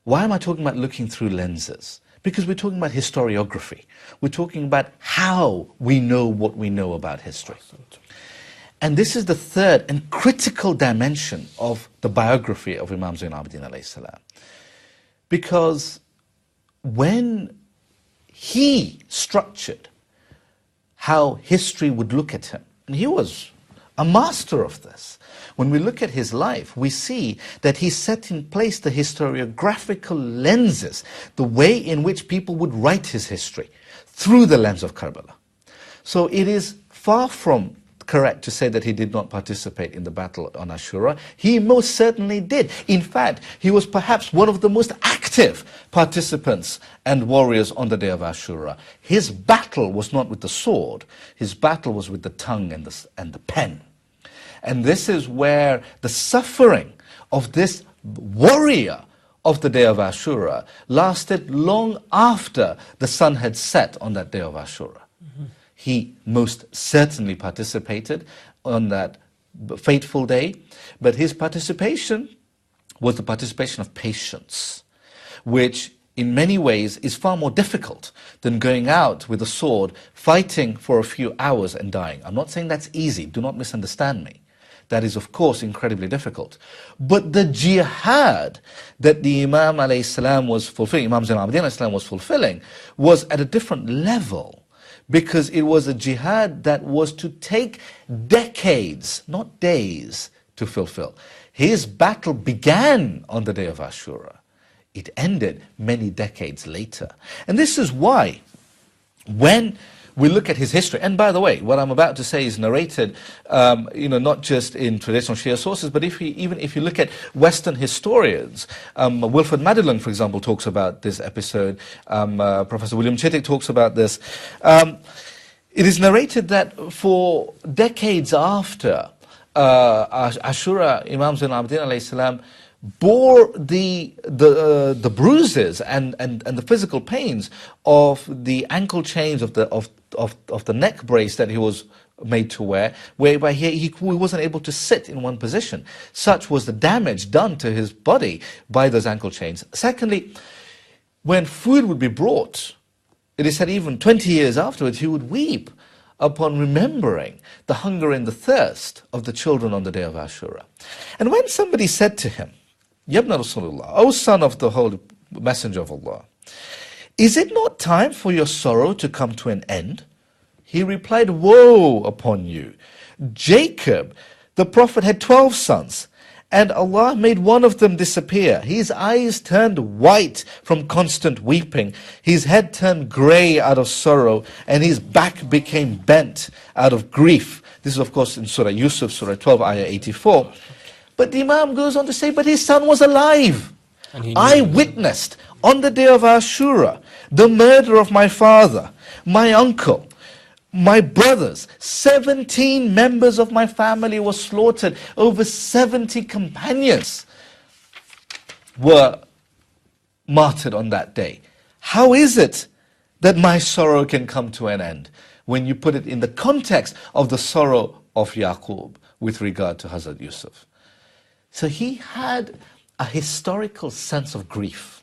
Why am I talking about looking through lenses? Because we're talking about historiography. We're talking about how we know what we know about history. And this is the third and critical dimension of the biography of Imam Zain al-Abidin alayhi salam. Because when he structured how history would look at him, and he was a master of this. When we look at his life, we see that he set in place the historiographical lenses, the way in which people would write his history, through the lens of Karbala. So it is far from correct to say that he did not participate in the battle on Ashura. He most certainly did. In fact, he was perhaps one of the most active participants and warriors on the day of Ashura. His battle was not with the sword, his battle was with the tongue and the pen. And this is where the suffering of this warrior of the day of Ashura lasted long after the sun had set on that day of Ashura. He most certainly participated on that fateful day, but his participation was the participation of patience, which in many ways is far more difficult than going out with a sword, fighting for a few hours and dying. I'm not saying that's easy, do not misunderstand me. That is, of course, incredibly difficult. But the jihad that the Imam alayhi salam was fulfilling, Imam Zain al-Abidin alayhi salam was fulfilling, was at a different level. Because it was a jihad that was to take decades, not days, to fulfill. His battle began on the day of Ashura. It ended many decades later. And this is why, when we look at his history, and by the way, what I'm about to say is narrated, not just in traditional Shia sources, but even if you look at Western historians, Wilfred Madelung, for example, talks about this episode, Professor William Chittick talks about this. It is narrated that for decades after Ashura, Imam Zain al-Abidin alayhi salam bore the bruises and the physical pains of the ankle chains of the neck brace that he was made to wear, whereby he wasn't able to sit in one position. Such was the damage done to his body by those ankle chains. Secondly, when food would be brought, it is said even 20 years afterwards, he would weep upon remembering the hunger and the thirst of the children on the day of Ashura. And when somebody said to him, Yabna Rasulullah, O son of the Holy Messenger of Allah, is it not time for your sorrow to come to an end? He replied, woe upon you. Jacob, the Prophet, had 12 sons, and Allah made one of them disappear. His eyes turned white from constant weeping. His head turned grey out of sorrow, and his back became bent out of grief. This is, of course, in Surah Yusuf, Surah 12, Ayah 84. But the Imam goes on to say, but his son was alive. I witnessed on the day of Ashura the murder of my father, my uncle, my brothers. 17 members of my family were slaughtered. Over 70 companions were martyred on that day. How is it that my sorrow can come to an end when you put it in the context of the sorrow of Yaqub with regard to Hazrat Yusuf? So he had a historical sense of grief.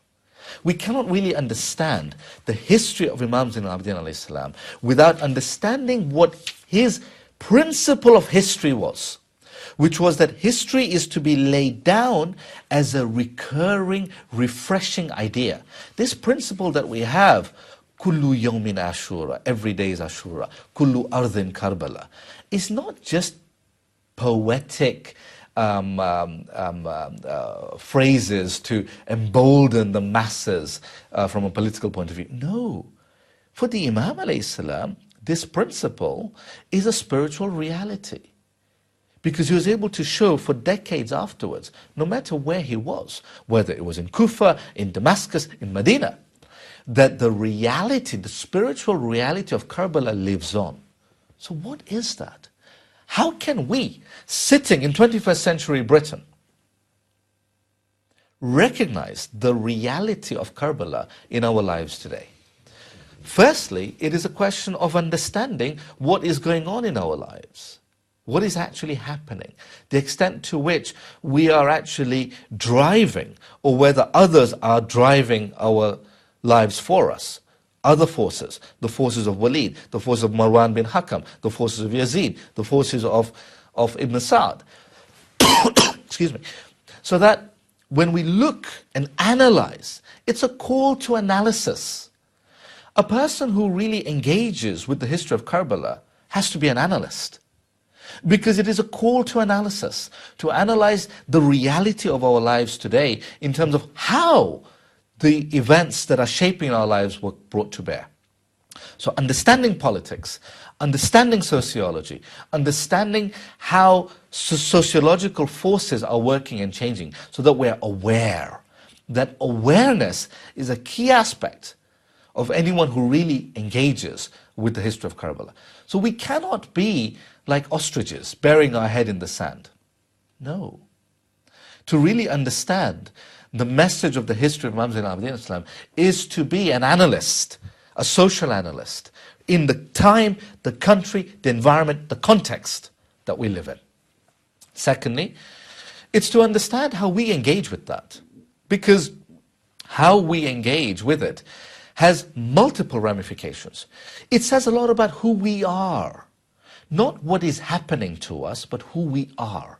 We cannot really understand the history of Imam Zain al-Abidin alayhi salam without understanding what his principle of history was, which was that history is to be laid down as a recurring, refreshing idea. This principle that we have, Kullu yawmin Ashura, every day is Ashura, Kullu ardhin Karbala, is not just poetic phrases to embolden the masses from a political point of view. No. For the Imam alayhi salam, this principle is a spiritual reality. Because he was able to show for decades afterwards, no matter where he was, whether it was in Kufa, in Damascus, in Medina, that the reality, the spiritual reality of Karbala lives on. So what is that? How can we, sitting in 21st century Britain, recognize the reality of Karbala in our lives today? Firstly, it is a question of understanding what is going on in our lives. What is actually happening? The extent to which we are actually driving, or whether others are driving our lives for us. Other forces, the forces of Walid, the forces of Marwan bin Hakam, the forces of Yazid, the forces of Ibn Sa'd. Excuse me. So that when we look and analyze, it's a call to analysis. A person who really engages with the history of Karbala has to be an analyst. Because it is a call to analysis, to analyze the reality of our lives today in terms of how the events that are shaping our lives were brought to bear. So understanding politics, understanding sociology, understanding how sociological forces are working and changing so that we're aware. That awareness is a key aspect of anyone who really engages with the history of Karbala. So we cannot be like ostriches, burying our head in the sand. No. To really understand the message of the history of Imam al-Abidin Islam is to be an analyst, a social analyst, in the time, the country, the environment, the context that we live in. Secondly, it's to understand how we engage with that. Because how we engage with it has multiple ramifications. It says a lot about who we are. Not what is happening to us, but who we are.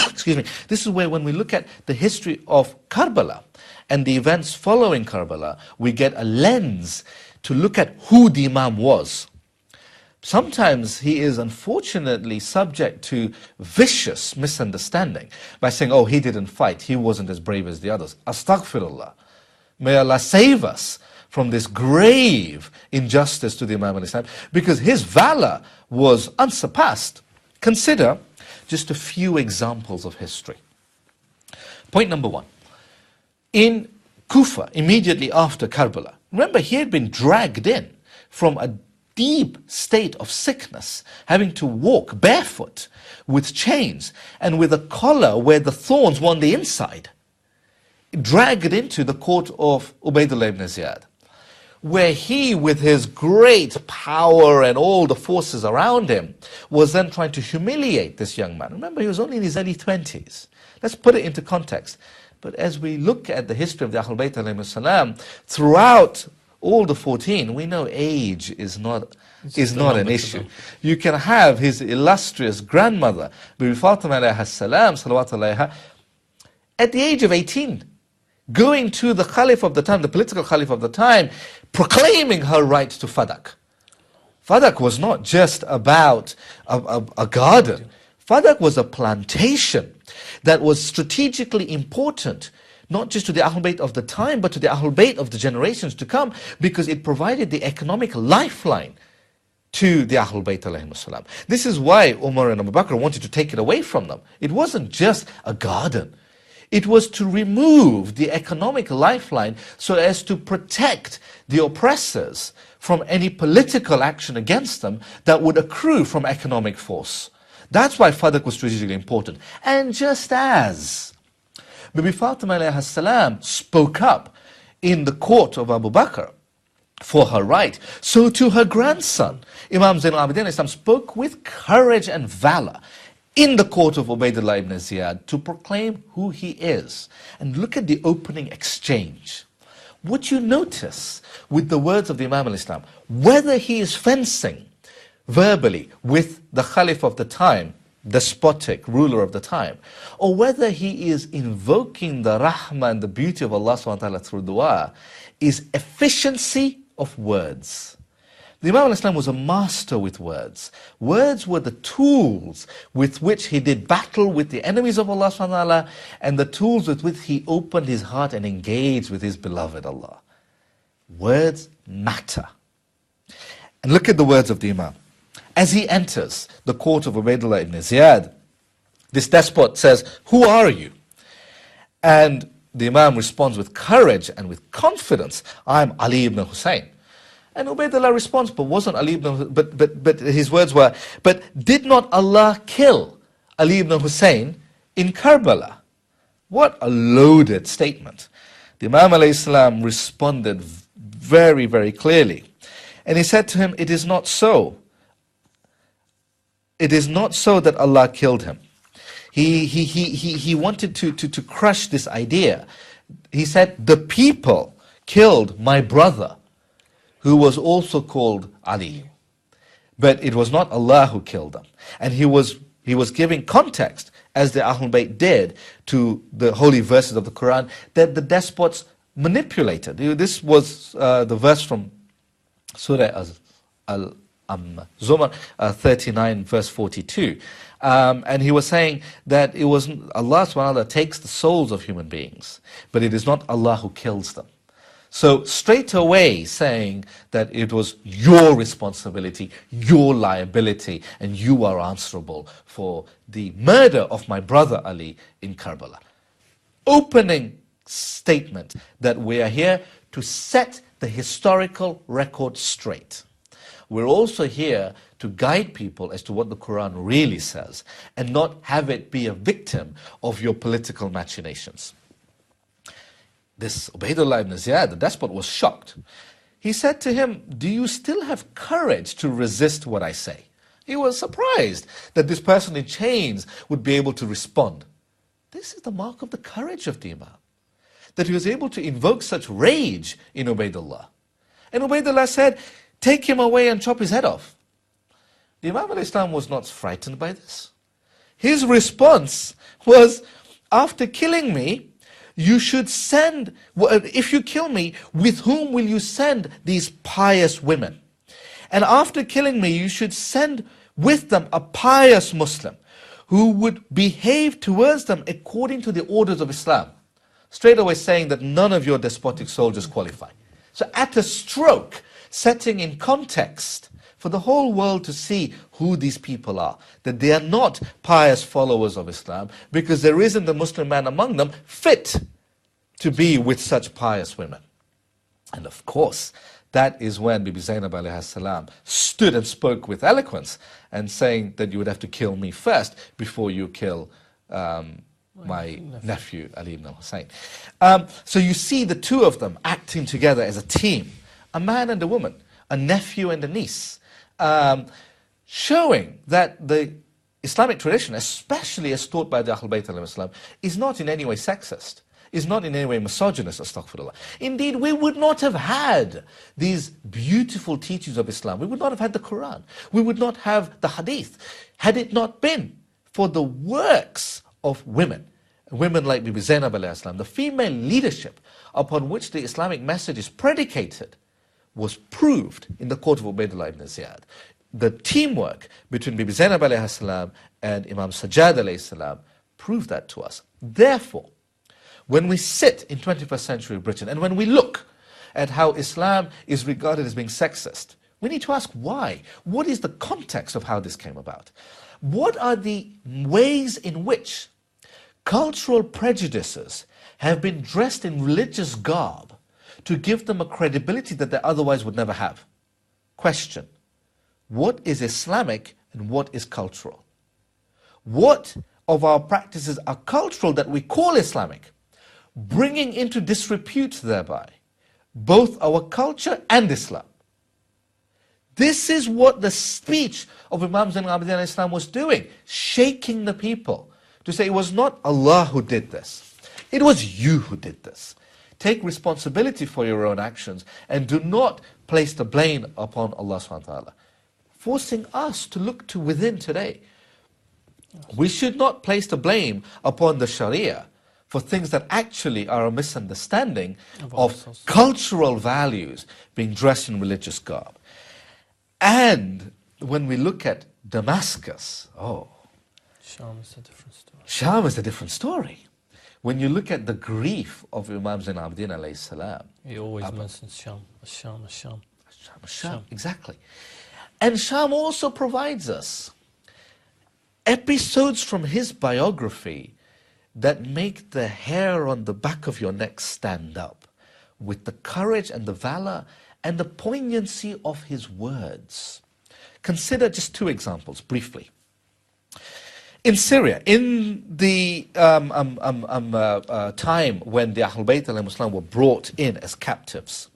Excuse me. This is where when we look at the history of Karbala and the events following Karbala, we get a lens to look at who the Imam was. Sometimes he is unfortunately subject to vicious misunderstanding by saying, oh, he didn't fight, he wasn't as brave as the others. Astaghfirullah. May Allah save us from this grave injustice to the Imam al-Islam, because his valor was unsurpassed. Consider just a few examples of history. Point number one. In Kufa, immediately after Karbala, remember he had been dragged in from a deep state of sickness, having to walk barefoot with chains and with a collar where the thorns were on the inside, dragged into the court of Ubaydullah ibn Ziyad, where he, with his great power and all the forces around him, was then trying to humiliate this young man. Remember, he was only in his early 20s. Let's put it into context. But as we look at the history of the Ahlulbayt TV, throughout all the 14, we know age is not an issue. You can have his illustrious grandmother, Bibi Fatima alayha salam, salawat alayha, at the age of 18, going to the Caliph of the time, the political Caliph of the time, proclaiming her right to Fadak. Fadak was not just about a garden. Fadak was a plantation that was strategically important, not just to the Ahlulbayt of the time, but to the Ahlulbayt of the generations to come, because it provided the economic lifeline to the Ahlulbayt alayhim salam. This is why Umar and Abu Bakr wanted to take it away from them. It wasn't just a garden. It was to remove the economic lifeline so as to protect the oppressors from any political action against them that would accrue from economic force. That's why Fadak was strategically important. And just as Bibi Fatima alayha salam spoke up in the court of Abu Bakr for her right, so to her grandson, Imam al-Abidin Islam spoke with courage and valor in the court of Ubaydullah ibn Ziyad to proclaim who he is. And look at the opening exchange. What you notice with the words of the Imam al-Islam, whether he is fencing verbally with the Caliph of the time, despotic ruler of the time, or whether he is invoking the rahmah and the beauty of Allah subhanahu wa ta'ala through dua, is efficiency of words. The Imam al-Islam was a master with words. Words were the tools with which he did battle with the enemies of Allah subhanahu wa ta'ala, and the tools with which he opened his heart and engaged with his beloved Allah. Words matter. And look at the words of the Imam. As he enters the court of Ubaydullah ibn Ziyad, this despot says, "Who are you?" And the Imam responds with courage and with confidence, "I'm Ali ibn Hussein." And Ubaydullah responds, "But wasn't Ali ibn, but his words were, but did not Allah kill Ali ibn Hussein in Karbala?" What a loaded statement. The Imam alayhi salam responded very, very clearly. And he said to him, "It is not so. It is not so that Allah killed him." He wanted to crush this idea. He said, "The people killed my brother, who was also called Ali. But it was not Allah who killed them. And he was giving context, as the Ahlulbayt did, to the holy verses of the Quran, that the despots manipulated. This was the verse from Surah Zumar 39 verse 42. And he was saying that it was Allah subhanahu wa ta'ala takes the souls of human beings, but it is not Allah who kills them. So straight away saying that it was your responsibility, your liability, and you are answerable for the murder of my brother Ali in Karbala. Opening statement that we are here to set the historical record straight. We're also here to guide people as to what the Quran really says and not have it be a victim of your political machinations. This Ubaydullah ibn Ziyad, the despot, was shocked. He said to him, "Do you still have courage to resist what I say?" He was surprised that this person in chains would be able to respond. This is the mark of the courage of the Imam, that he was able to invoke such rage in Ubaydullah. And Ubaydullah said, "Take him away and chop his head off." The Imam al-Islam was not frightened by this. His response was, "After killing me, you should send, if you kill me, with whom will you send these pious women? And after killing me, you should send with them a pious Muslim who would behave towards them according to the orders of Islam." Straight away saying that none of your despotic soldiers qualify. So at a stroke, setting in context for the whole world to see who these people are, that they are not pious followers of Islam, because there isn't a Muslim man among them fit to be with such pious women. And of course, that is when Bibi Zainab alayhi salam stood and spoke with eloquence and saying that you would have to kill me first before you kill my nephew Ali ibn al-Hussein. So you see the two of them acting together as a team, a man and a woman, a nephew and a niece, showing that the Islamic tradition, especially as taught by the Ahlulbayt alayhi, is not in any way sexist, is not in any way misogynist, astaghfirullah. Indeed, we would not have had these beautiful teachings of Islam. We would not have had the Quran. We would not have the Hadith, had it not been for the works of women. Women like Bibi Zainab alayhi salam, the female leadership upon which the Islamic message is predicated, was proved in the court of Ubaydullah ibn Ziyad. The teamwork between Bibi Zainab alayhi salam and Imam Al-Sajjad alayhi salam proved that to us. Therefore, when we sit in 21st century Britain and when we look at how Islam is regarded as being sexist, we need to ask why. What is the context of how this came about? What are the ways in which cultural prejudices have been dressed in religious garb to give them a credibility that they otherwise would never have? Question: what is Islamic and what is cultural? What of our practices are cultural that we call Islamic, bringing into disrepute thereby both our culture and Islam? This is what the speech of Imam Zain al-Abidin alayhi salam was doing, shaking the people to say it was not Allah who did this, it was you who did this. Take responsibility for your own actions and do not place the blame upon Allah subhanahu wa ta'ala. Forcing us to look to within today. We should not place the blame upon the Sharia for things that actually are a misunderstanding of cultural values being dressed in religious garb. And when we look at Damascus, Sham is a different story. Sham is a different story. When you look at the grief of Imam Zain al-Abidin alayhi salam, He always mentions Sham, Sham, Sham. Sham, exactly. And Sham also provides us episodes from his biography that make the hair on the back of your neck stand up with the courage and the valor and the poignancy of his words. Consider just two examples briefly. In Syria, in the time when the Ahlulbayt alayhi were brought in as captives,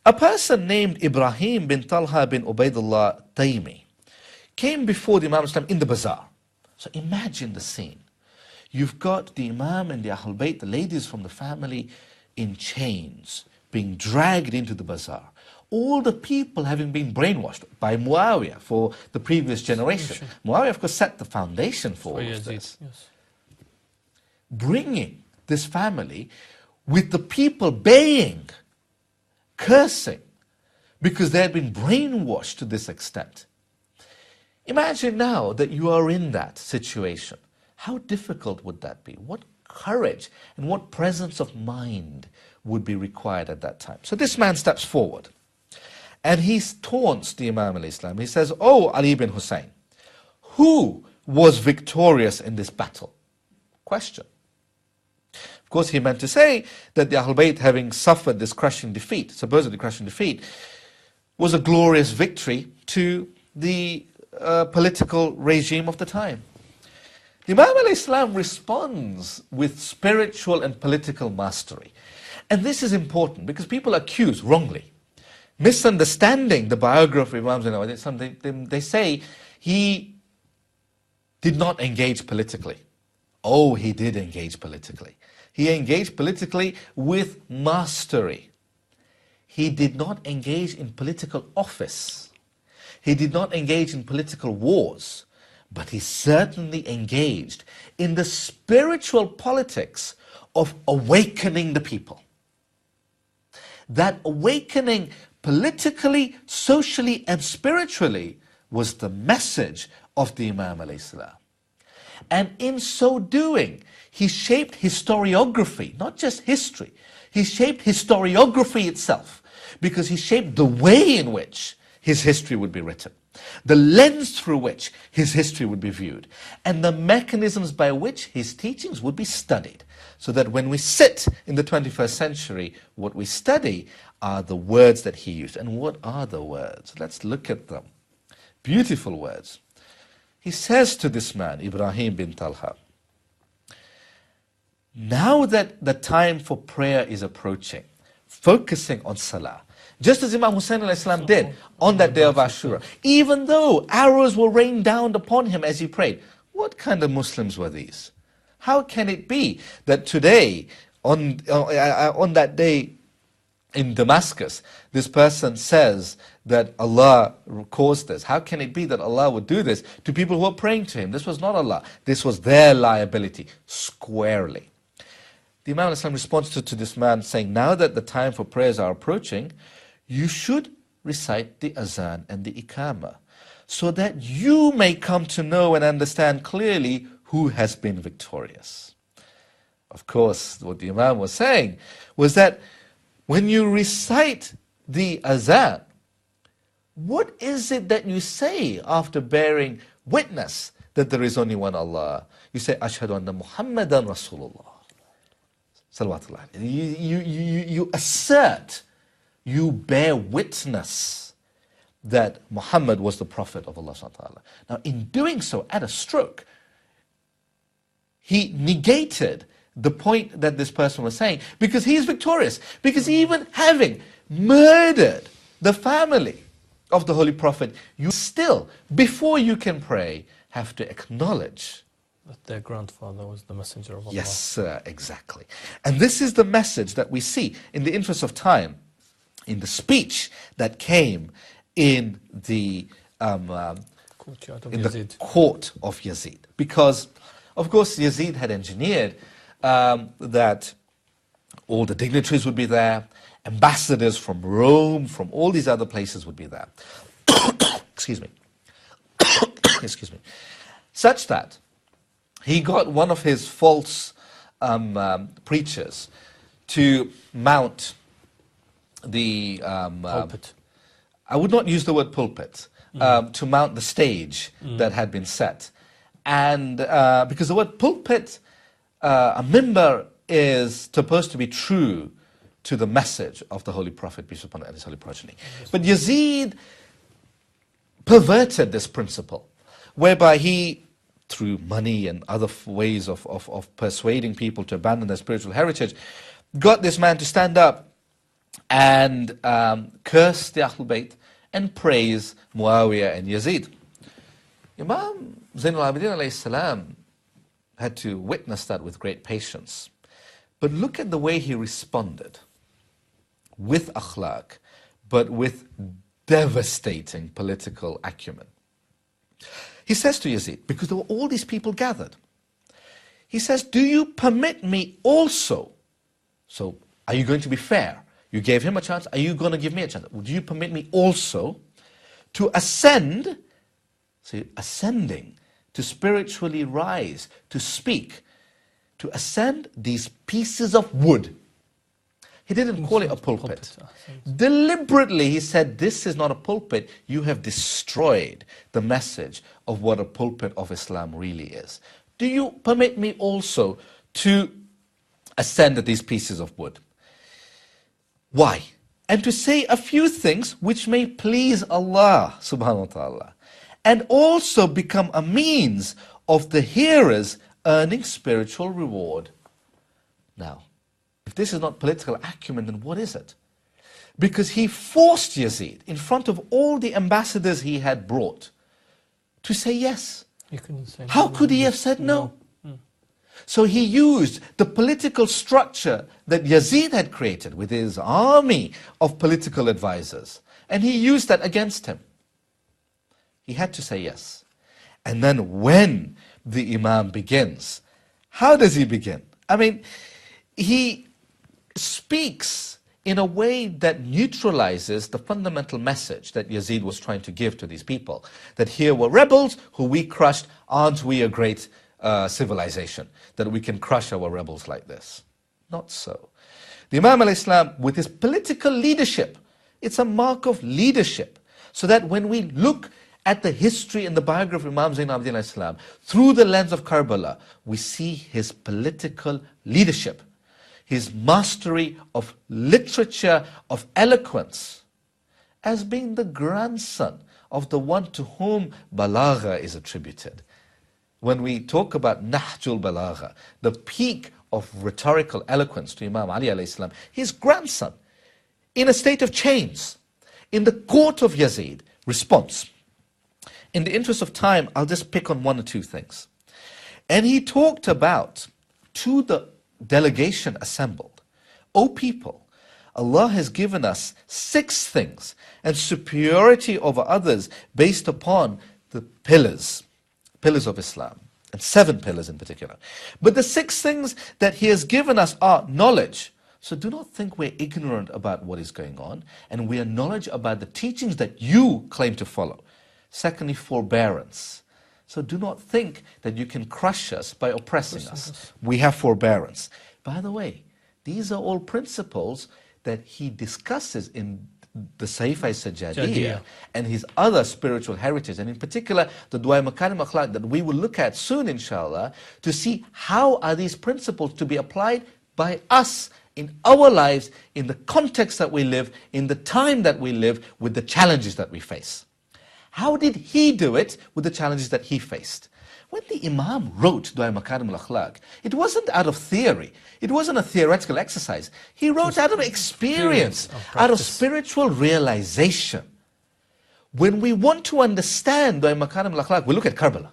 a person named Ibrahim bin Talha bin Ubaydullah Taymi came before the Imam Islam in the bazaar. So imagine the scene. You've got the Imam and the Ahlulbayt, the ladies from the family, in chains, being dragged into the bazaar. All the people having been brainwashed by Muawiyah for the previous generation. Muawiyah, of course, set the foundation for all of this. Yes. Bringing this family with the people baying, cursing, because they had been brainwashed to this extent. Imagine now that you are in that situation. How difficult would that be? What courage and what presence of mind would be required at that time? So this man steps forward and he taunts the Imam al-Islam. He says, "Oh, Ali bin Hussein, who was victorious in this battle?" Question. Of course, he meant to say that the Ahlulbayt, having suffered this crushing defeat, supposedly crushing defeat, was a glorious victory to the political regime of the time. The Imam al-Islam responds with spiritual and political mastery. And this is important because people accuse wrongly, misunderstanding the biography of Imam Zain al-Abidin. They say he did not engage politically. Oh, he did engage politically. He engaged politically with mastery. He did not engage in political office. He did not engage in political wars, but he certainly engaged in the spiritual politics of awakening the people. That awakening politically, socially, and spiritually was the message of the Imam alayhi salam. And in so doing, he shaped historiography, not just history. He shaped historiography itself, because he shaped the way in which his history would be written, the lens through which his history would be viewed, and the mechanisms by which his teachings would be studied. So that when we sit in the 21st century, what we study are the words that he used. And what are the words? Let's look at them. Beautiful words. He says to this man, Ibrahim bin Talha, now that the time for prayer is approaching, focusing on salah, just as Imam Hussein al-Islam did on that day of Ashura, even though arrows were rained down upon him as he prayed. What kind of Muslims were these? How can it be that today, on that day in Damascus, this person says that Allah caused this? How can it be that Allah would do this to people who are praying to Him? This was not Allah. This was their liability, squarely. The Imam al-Islam responds to this man saying, now that the time for prayers are approaching, you should recite the azan and the iqamah, so that you may come to know and understand clearly who has been victorious. Of course, what the Imam was saying was that when you recite the azan, what is it that you say after bearing witness that there is only one Allah? You say, Ashhadu anna Muhammadan Rasulullah. Salawatullah. You assert, you bear witness that Muhammad was the Prophet of Allah subhanahu wa ta'ala. Now, in doing so, at a stroke, he negated the point that this person was saying, because he is victorious. Because even having murdered the family of the Holy Prophet, you still, before you can pray, have to acknowledge that their grandfather was the messenger of Allah. Yes, sir, exactly. And this is the message that we see, in the interest of time, in the speech that came in the court of Yazid. Because, of course, Yazid had engineered that all the dignitaries would be there, ambassadors from Rome, from all these other places would be there. Excuse me. Excuse me. Such that he got one of his false preachers to mount the pulpit. I would not use the word pulpit, to mount the stage that had been set. And because the word pulpit, a mimbar, is supposed to be true to the message of the Holy Prophet, peace upon him, and his holy progeny. But Yazid perverted this principle, whereby he, through money and other ways of persuading people to abandon their spiritual heritage, got this man to stand up and curse the Ahlulbayt and praise Muawiyah and Yazid. Imam Zain al-Abidin alayhi salam had to witness that with great patience. But look at the way he responded. with akhlaq, but with devastating political acumen. He says to Yazid, because there were all these people gathered, he says, do you permit me also? So, are you going to be fair? You gave him a chance, are you going to give me a chance? Would you permit me also to ascend, see, ascending, to spiritually rise, to speak, to ascend these pieces of wood? He didn't call it a pulpit. Deliberately he said, this is not a pulpit, you have destroyed the message of what a pulpit of Islam really is. Do you permit me also to ascend these pieces of wood? Why? And to say a few things which may please Allah subhanahu wa ta'ala, and also become a means of the hearers earning spiritual reward. Now, if this is not political acumen, then what is it? Because he forced Yazid, in front of all the ambassadors he had brought, to say yes. He couldn't say How no. could he have said no? So he used the political structure that Yazid had created with his army of political advisors, and he used that against him. He had to say yes. And then when the Imam begins, how does he begin? I mean, he speaks in a way that neutralizes the fundamental message that Yazid was trying to give to these people. That here were rebels who we crushed, aren't we a great civilization, that we can crush our rebels like this? Not so. The Imam al-Islam, with his political leadership, it's a mark of leadership, so that when we look at the history and the biography of Imam Zain al-Abidin al-Islam through the lens of Karbala, we see his political leadership, his mastery of literature, of eloquence, as being the grandson of the one to whom Balagha is attributed. When we talk about Nahjul Balagha, the peak of rhetorical eloquence to Imam Ali alayhi salam, his grandson, in a state of chains, in the court of Yazid, response. In the interest of time, I'll just pick on one or two things. And he talked about, to the delegation assembled, O people, Allah has given us 6 things, and superiority over others based upon the pillars of Islam, and 7 pillars in particular. But the 6 things that He has given us are knowledge. So do not think we're ignorant about what is going on, and we are knowledge about the teachings that you claim to follow. Secondly, forbearance. So do not think that you can crush us by oppressing us. We have forbearance. By the way, these are all principles that he discusses in the Sahifa Sajjadiyya and his other spiritual heritage, and in particular the Dua Makarim Akhlaq that we will look at soon inshallah, to see how are these principles to be applied by us in our lives, in the context that we live, in the time that we live, with the challenges that we face. How did he do it with the challenges that he faced? When the Imam wrote Dua Makarim al-Akhlaq, it wasn't out of theory. It wasn't a theoretical exercise. He wrote out of experience, out of spiritual realization. When we want to understand Dua Makarim al-Akhlaq, we look at Karbala.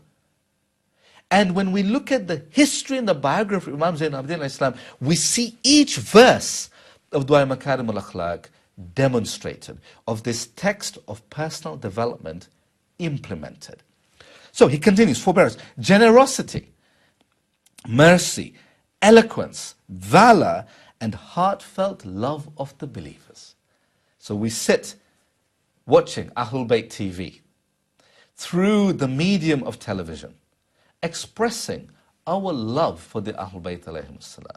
And when we look at the history and the biography of Imam Zain al-Abidin al-Islam, we see each verse of Dua Makarim al-Akhlaq demonstrated, of this text of personal development implemented. So he continues, forbearance, generosity, mercy, eloquence, valor, and heartfelt love of the believers. So we sit watching Ahlulbayt TV through the medium of television, expressing our love for the Ahlulbayt alayhim salam.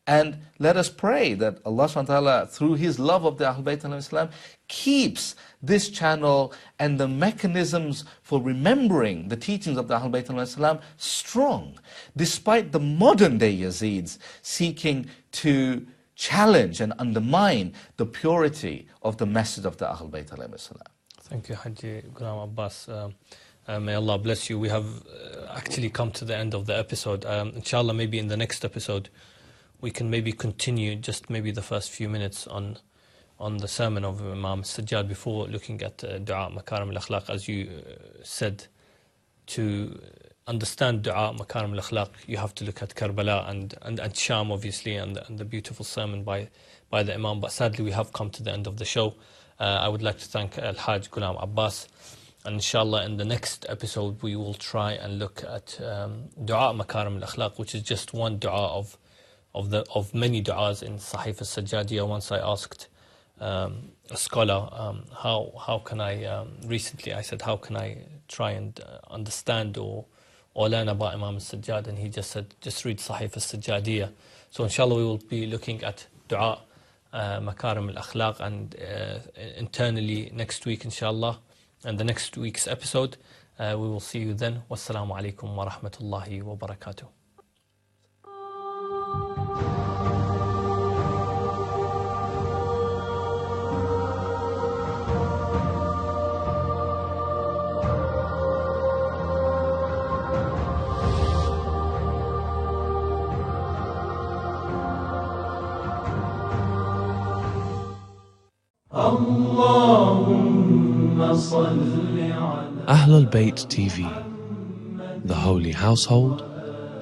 And let us pray that Allah subhanahu wa ta'ala, through His love of the Ahlulbayt alayhim salam, keeps this channel and the mechanisms for remembering the teachings of the Ahlulbayt alayhim salam strong, despite the modern day Yazids seeking to challenge and undermine the purity of the message of the Ahlulbayt alayhim salam. Thank you, Haji Ghulam Abbas. May Allah bless you. We have actually come to the end of the episode. Inshallah, maybe in the next episode, we can maybe continue just maybe the first few minutes on the sermon of Imam Al-Sajjad before looking at Dua Makarim al-Akhlaq, as you said, to understand dua, makarim al-akhlaq, you have to look at Karbala and Sham, obviously, and the beautiful sermon by the Imam. But sadly, we have come to the end of the show. I would like to thank Al-Hajj Ghulam Abbas. And inshallah, in the next episode, we will try and look at dua makarim al-akhlaq, which is just one dua of many du'as in Sahif al-Sajjadiyya. Once I asked a scholar, how can I, recently I said, how can I try and understand or learn about Imam Al-Sajjad? And he just said, just read Sahif al-Sajjadiyya. So inshallah we will be looking at dua, makarim al-akhlaq, and internally next week inshallah, and the next week's episode. We will see you then. Wassalamu alaikum wa rahmatullahi wa barakatuh. Ahlulbayt TV, the holy household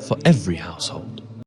for every household.